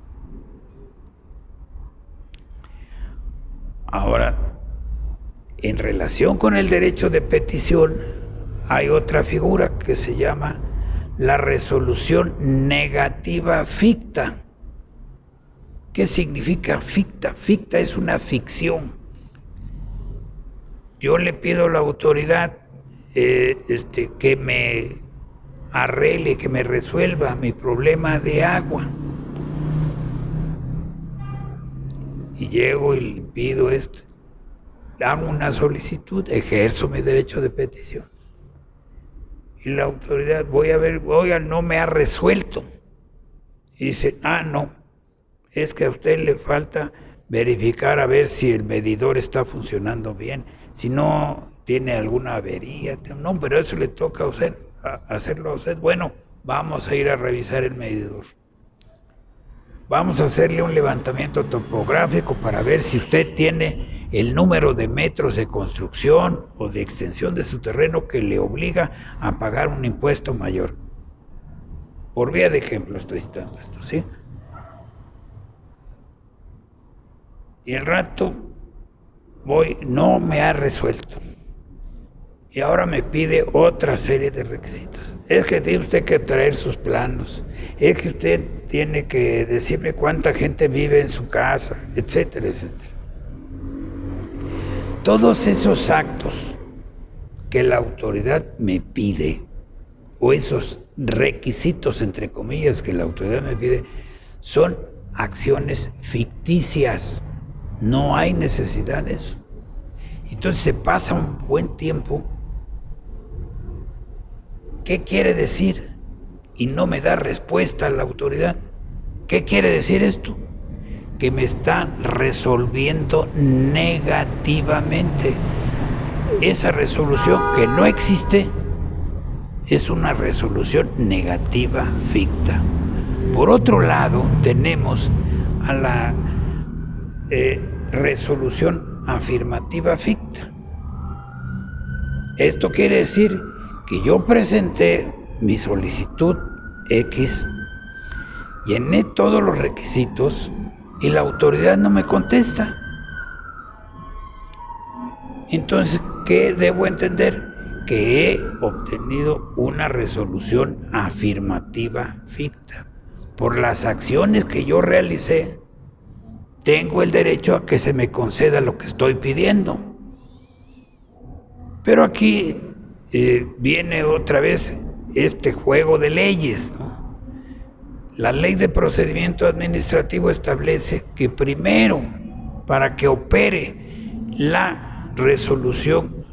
Ahora, en relación con el derecho de petición, hay otra figura que se llama la resolución negativa ficta. ¿Qué significa ficta? Ficta es una ficción. Yo le pido a la autoridad que me arregle, que me resuelva mi problema de agua. Y llego y le pido esto. Hago una solicitud, ejerzo mi derecho de petición. Y la autoridad, voy a ver, oiga, no me ha resuelto. Y dice, no, es que a usted le falta verificar a ver si el medidor está funcionando bien, si no tiene alguna avería. No, pero eso le toca a usted, hacerlo a usted. Bueno, vamos a ir a revisar el medidor. Vamos a hacerle un levantamiento topográfico para ver si usted tiene el número de metros de construcción o de extensión de su terreno que le obliga a pagar un impuesto mayor. Por vía de ejemplo estoy citando esto, ¿sí? Y el rato no me ha resuelto. Y ahora me pide otra serie de requisitos. Es que tiene usted que traer sus planos, es que usted tiene que decirme cuánta gente vive en su casa, etcétera, etcétera. Todos esos actos que la autoridad me pide, o esos requisitos, entre comillas, que la autoridad me pide, son acciones ficticias. No hay necesidad de eso. Entonces se pasa un buen tiempo. ¿Qué quiere decir? Y no me da respuesta a la autoridad. ¿Qué quiere decir esto? Que me está resolviendo negativamente. Esa resolución que no existe es una resolución negativa ficta. Por otro lado, tenemos a la resolución afirmativa ficta. Esto quiere decir que yo presenté mi solicitud X, llené todos los requisitos y la autoridad no me contesta. Entonces, ¿qué debo entender? Que he obtenido una resolución afirmativa ficta. Por las acciones que yo realicé, tengo el derecho a que se me conceda lo que estoy pidiendo. Pero aquí viene otra vez este juego de leyes, ¿no? La ley de procedimiento administrativo establece que primero, para que opere la resolución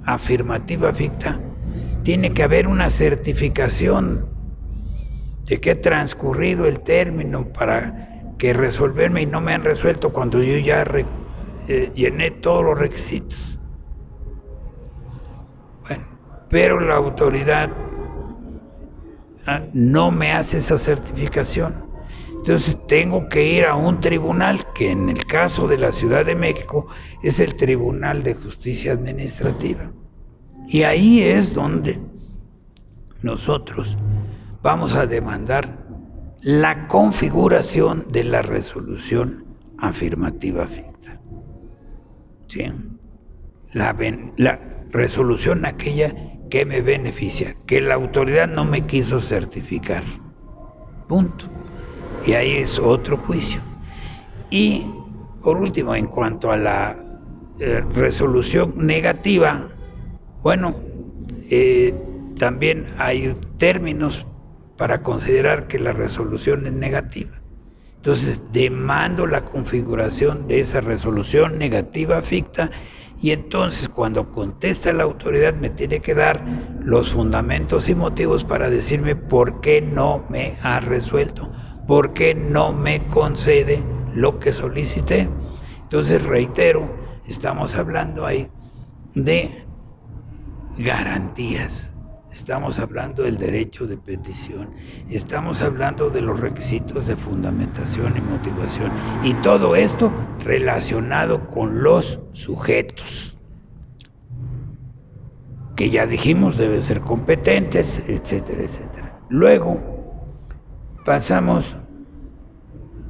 afirmativa ficta, tiene que haber una certificación de que ha transcurrido el término para que resolverme y no me han resuelto cuando yo ya llené todos los requisitos. Bueno, pero la autoridad no me hace esa certificación. Entonces tengo que ir a un tribunal, que en el caso de la Ciudad de México es el Tribunal de Justicia Administrativa. Y ahí es donde nosotros vamos a demandar la configuración de la resolución afirmativa ficta. ¿Sí? La resolución aquella que me beneficia, que la autoridad no me quiso certificar. Punto. Y ahí es otro juicio. Y por último, en cuanto a la resolución negativa, bueno, también hay términos para considerar que la resolución es negativa. Entonces, demando la configuración de esa resolución negativa ficta, y entonces cuando contesta la autoridad me tiene que dar los fundamentos y motivos para decirme por qué no me ha resuelto, por qué no me concede lo que solicité. Entonces, reitero, estamos hablando ahí de garantías. Estamos hablando del derecho de petición, estamos hablando de los requisitos de fundamentación y motivación, y todo esto relacionado con los sujetos, que ya dijimos deben ser competentes, etcétera, etcétera. Luego pasamos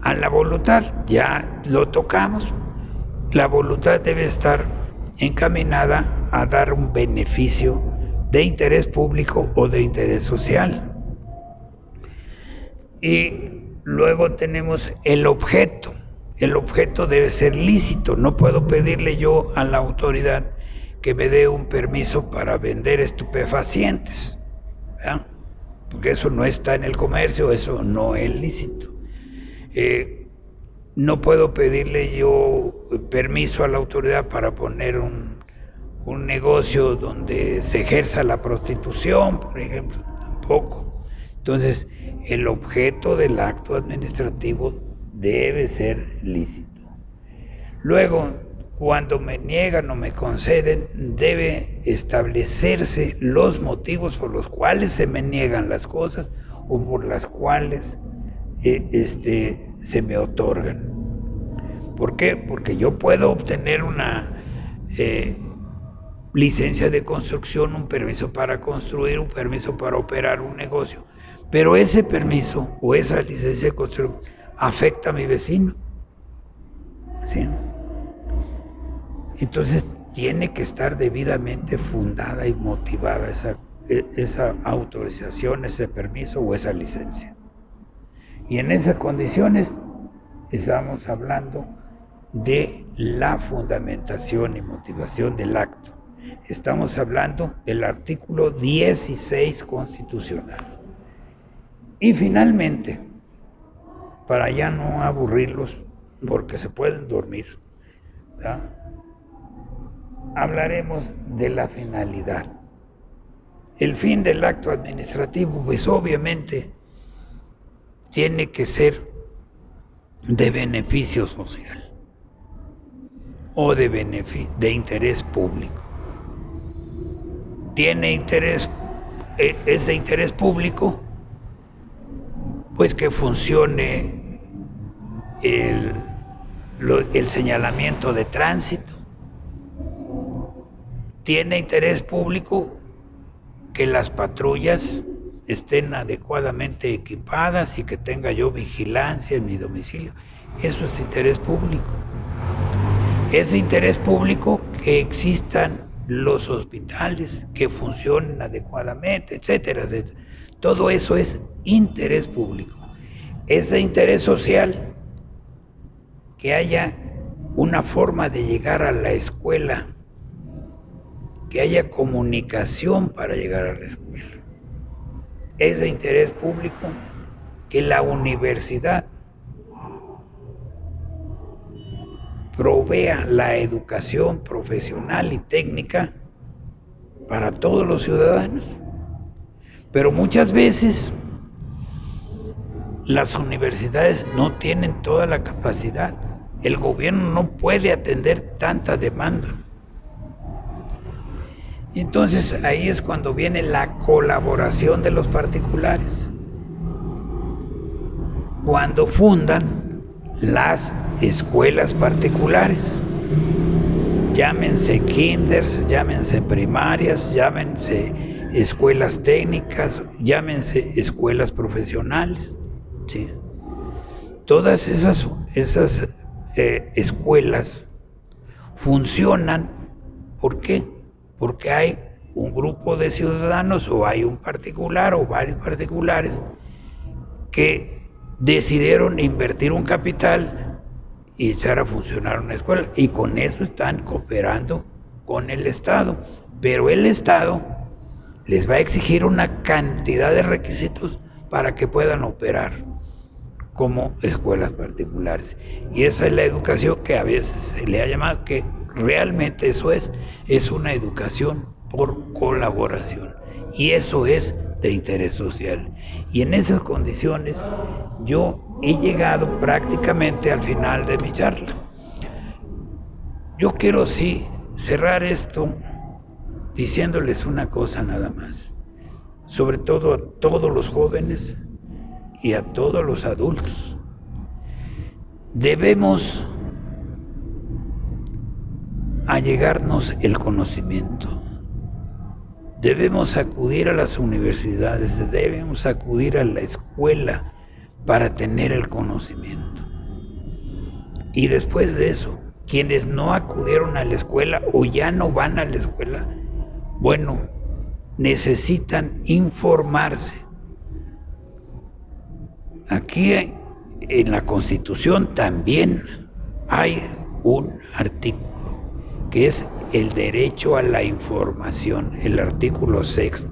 a la voluntad, ya lo tocamos. La voluntad debe estar encaminada a dar un beneficio de interés público o de interés social. Y luego tenemos el objeto. El objeto debe ser lícito. No puedo pedirle yo a la autoridad que me dé un permiso para vender estupefacientes, ¿verdad? Porque eso no está en el comercio, eso no es lícito. No puedo pedirle yo permiso a la autoridad para poner un negocio donde se ejerza la prostitución, por ejemplo, tampoco. Entonces, el objeto del acto administrativo debe ser lícito. Luego, cuando me niegan o me conceden, debe establecerse los motivos por los cuales se me niegan las cosas o por las cuales se me otorgan. ¿Por qué? Porque yo puedo obtener una licencia de construcción, un permiso para construir, un permiso para operar un negocio, pero ese permiso o esa licencia de construcción afecta a mi vecino, ¿sí? Entonces tiene que estar debidamente fundada y motivada esa autorización, ese permiso o esa licencia. Y en esas condiciones estamos hablando de la fundamentación y motivación del acto. Estamos hablando del artículo 16 constitucional. Y finalmente, para ya no aburrirlos, porque se pueden dormir, ¿verdad?, hablaremos de la finalidad. El fin del acto administrativo, pues obviamente, tiene que ser de beneficio social o de interés público. Tiene interés, ese interés público, pues que funcione el señalamiento de tránsito. Tiene interés público que las patrullas estén adecuadamente equipadas y que tenga yo vigilancia en mi domicilio. Eso es interés público. Es interés público que existan los hospitales, que funcionen adecuadamente, etcétera, etcétera. Todo eso es interés público. Es de interés social que haya una forma de llegar a la escuela, que haya comunicación para llegar a la escuela. Es de interés público que la universidad provea la educación profesional y técnica para todos los ciudadanos. Pero muchas veces las universidades no tienen toda la capacidad. El gobierno no puede atender tanta demanda. Y entonces ahí es cuando viene la colaboración de los particulares. Cuando fundan las escuelas particulares, llámense kinders, llámense primarias, llámense escuelas técnicas, llámense escuelas profesionales, ¿sí? Todas esas escuelas funcionan, ¿por qué? Porque hay un grupo de ciudadanos o hay un particular o varios particulares que decidieron invertir un capital y echar a funcionar una escuela, y con eso están cooperando con el Estado, pero el Estado les va a exigir una cantidad de requisitos para que puedan operar como escuelas particulares. Y esa es la educación que a veces se le ha llamado, que realmente eso es una educación por colaboración, y eso es de interés social. Y en esas condiciones yo he llegado prácticamente al final de mi charla. Yo quiero sí cerrar esto diciéndoles una cosa nada más, sobre todo a todos los jóvenes y a todos los adultos. Debemos allegarnos el conocimiento. Debemos acudir a las universidades, debemos acudir a la escuela para tener el conocimiento. Y después de eso, quienes no acudieron a la escuela o ya no van a la escuela, bueno, necesitan informarse. Aquí en la Constitución también hay un artículo que es el derecho a la información, el artículo 6.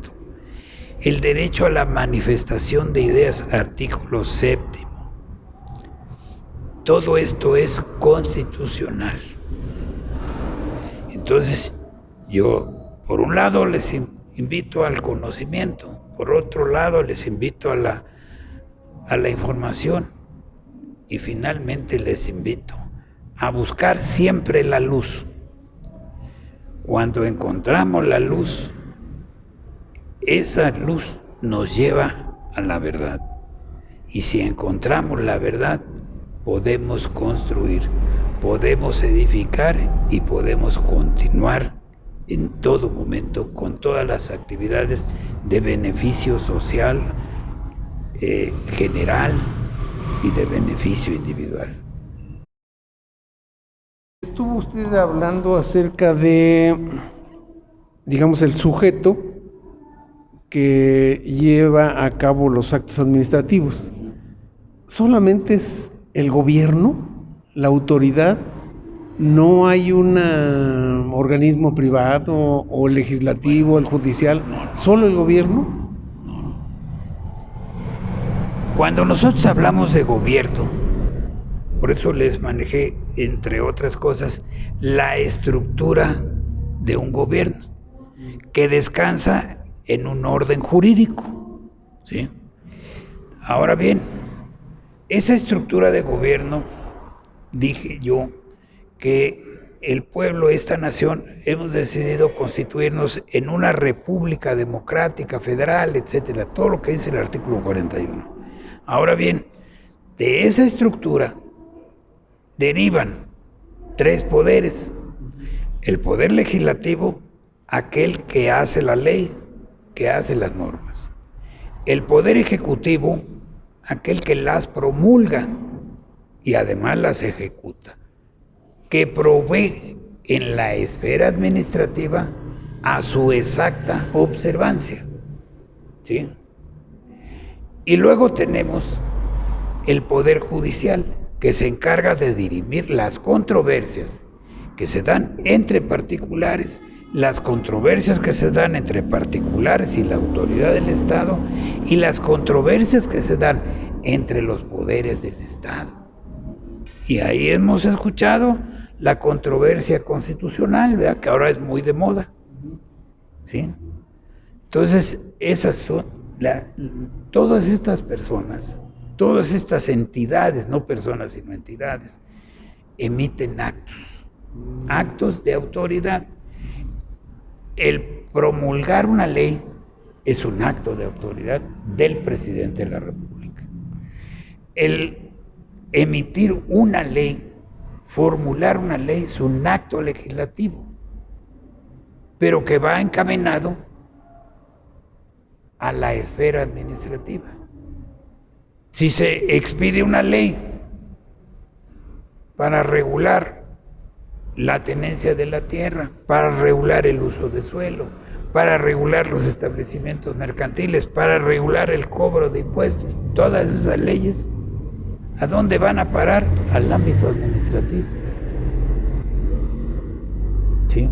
El derecho a la manifestación de ideas, artículo 7. Todo esto es constitucional. Entonces, yo, por un lado, les invito al conocimiento, por otro lado, les invito a la información, y finalmente les invito a buscar siempre la luz. Cuando encontramos la luz, esa luz nos lleva a la verdad. Y si encontramos la verdad, podemos construir, podemos edificar y podemos continuar en todo momento con todas las actividades de beneficio social, general y de beneficio individual. Estuvo usted hablando acerca de, digamos, el sujeto que lleva a cabo los actos administrativos. ¿Solamente es el gobierno, la autoridad? ¿No hay un organismo privado o legislativo, el judicial? ¿Solo el gobierno? Cuando nosotros hablamos de gobierno, por eso les manejé, entre otras cosas, la estructura de un gobierno que descansa en un orden jurídico, ¿sí? Ahora bien, esa estructura de gobierno, dije yo, que el pueblo, esta nación, hemos decidido constituirnos en una república democrática, federal, etcétera, todo lo que dice el artículo 41. Ahora bien, de esa estructura derivan 3 poderes. El poder legislativo, aquel que hace la ley, que hace las normas. El poder ejecutivo, aquel que las promulga y además las ejecuta, que provee en la esfera administrativa a su exacta observancia, ¿sí? Y luego tenemos el poder judicial, que se encarga de dirimir las controversias que se dan entre particulares, las controversias que se dan entre particulares y la autoridad del Estado, y las controversias que se dan entre los poderes del Estado. Y ahí hemos escuchado la controversia constitucional, ¿verdad?, que ahora es muy de moda, ¿sí? Entonces, esas son todas estas personas, todas estas entidades, no personas sino entidades, emiten actos de autoridad. El promulgar una ley es un acto de autoridad del presidente de la República. El emitir una ley, formular una ley, es un acto legislativo, pero que va encaminado a la esfera administrativa. Si se expide una ley para regular la tenencia de la tierra, para regular el uso de suelo, para regular los establecimientos mercantiles, para regular el cobro de impuestos, todas esas leyes, ¿a dónde van a parar? Al ámbito administrativo. ¿Sí?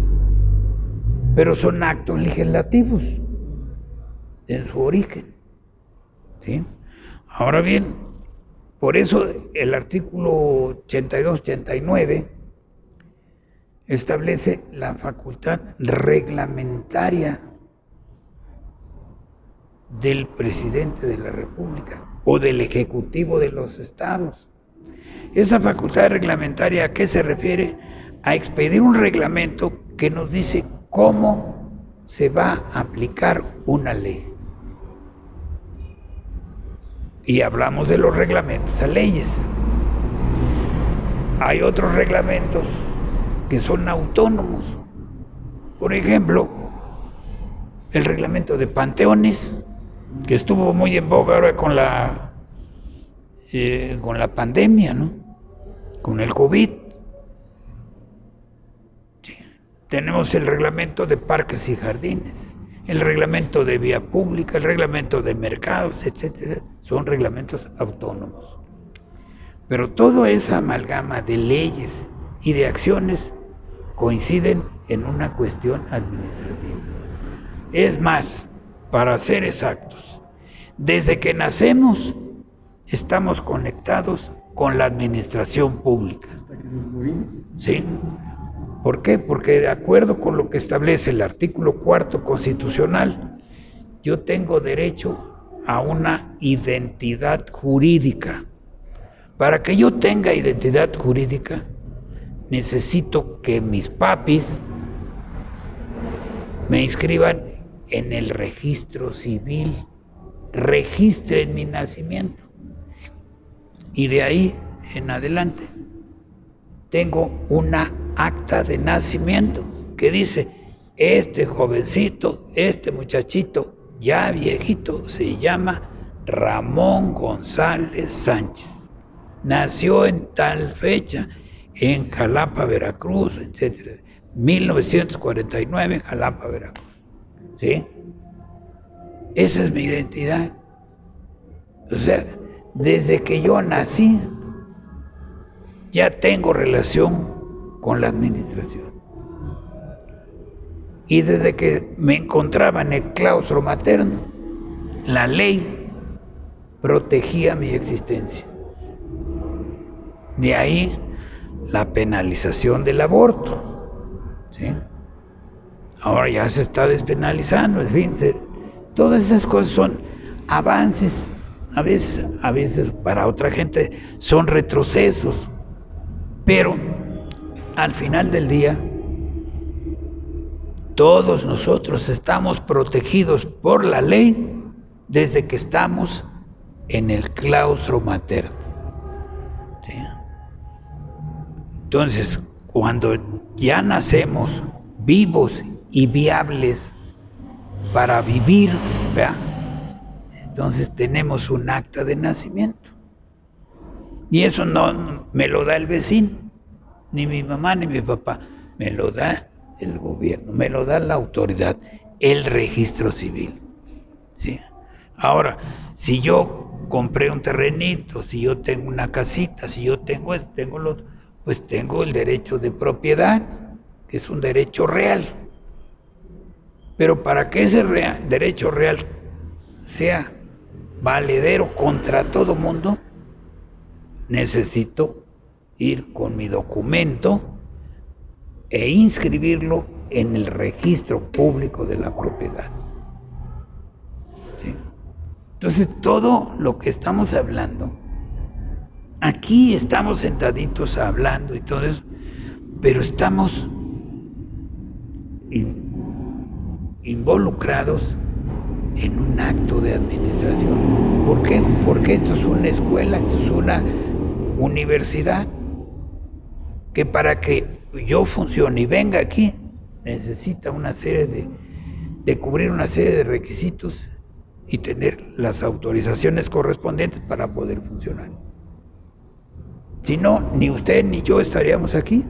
Pero son actos legislativos en su origen. ¿Sí? Ahora bien, por eso el artículo 82-89 establece la facultad reglamentaria del presidente de la República o del Ejecutivo de los estados. Esa facultad reglamentaria, ¿a qué se refiere? A expedir un reglamento que nos dice cómo se va a aplicar una ley. Y hablamos de los reglamentos a leyes. Hay otros reglamentos que son autónomos. Por ejemplo, el reglamento de panteones, que estuvo muy en boga ahora con la pandemia, ¿no? Con el COVID. Sí. Tenemos el reglamento de parques y jardines, el reglamento de vía pública, el reglamento de mercados, etcétera. Son reglamentos autónomos. Pero toda esa amalgama de leyes y de acciones coinciden en una cuestión administrativa. Es más, para ser exactos, desde que nacemos estamos conectados con la administración pública. ¿Hasta que nos morimos? Sí. ¿Por qué? Porque de acuerdo con lo que establece el artículo 4 constitucional, yo tengo derecho a una identidad jurídica. Para que yo tenga identidad jurídica, necesito que mis papis me inscriban en el registro civil, registren mi nacimiento. Y de ahí en adelante tengo una acta de nacimiento que dice, este jovencito, este muchachito ya viejito se llama Ramón González Sánchez. Nació en tal fecha en Jalapa, Veracruz, etc. 1949 en Jalapa, Veracruz. ¿Sí? Esa es mi identidad. O sea, desde que yo nací, ya tengo relación con la administración. Y desde que me encontraba en el claustro materno, la ley protegía mi existencia. De ahí la penalización del aborto. ¿Sí? Ahora ya se está despenalizando, en fin, todas esas cosas son avances, a veces para otra gente son retrocesos, pero al final del día todos nosotros estamos protegidos por la ley desde que estamos en el claustro materno. ¿Sí? Entonces, cuando ya nacemos vivos y viables para vivir, ¿verdad? Entonces tenemos un acta de nacimiento. Y eso no me lo da el vecino, ni mi mamá ni mi papá, me lo da el gobierno, me lo da la autoridad, el registro civil. ¿Sí? Ahora, si yo compré un terrenito, si yo tengo una casita, si yo tengo esto, tengo lo otro, pues tengo el derecho de propiedad, que es un derecho real. Pero para que ese derecho real sea valedero contra todo mundo, necesito ir con mi documento e inscribirlo en el registro público de la propiedad. ¿Sí? Entonces, todo lo que estamos hablando, aquí estamos sentaditos hablando y todo eso, pero estamos involucrados en un acto de administración. ¿Por qué? Porque esto es una escuela, esto es una universidad, que para que yo funcione y venga aquí, necesita una serie de cubrir una serie de requisitos y tener las autorizaciones correspondientes para poder funcionar. Si no, ni usted ni yo estaríamos aquí.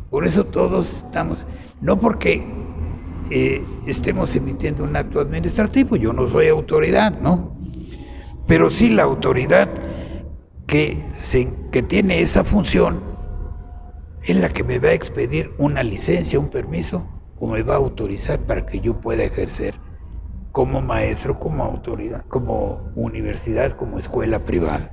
Por eso todos estamos, no porque estemos emitiendo un acto administrativo, yo no soy autoridad, ¿no? Pero sí la autoridad que tiene esa función es la que me va a expedir una licencia, un permiso, o me va a autorizar para que yo pueda ejercer como maestro, como autoridad, como universidad, como escuela privada.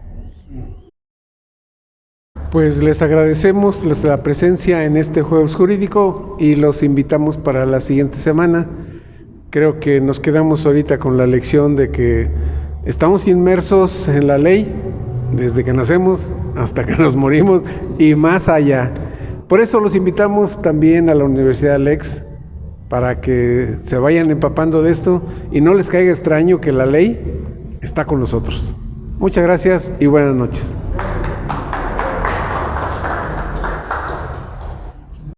Pues les agradecemos la presencia en este Jueves Jurídico y los invitamos para la siguiente semana. Creo que nos quedamos ahorita con la lección de que estamos inmersos en la ley desde que nacemos hasta que nos morimos y más allá. Por eso los invitamos también a la Universidad Lex para que se vayan empapando de esto y no les caiga extraño que la ley está con nosotros. Muchas gracias y buenas noches.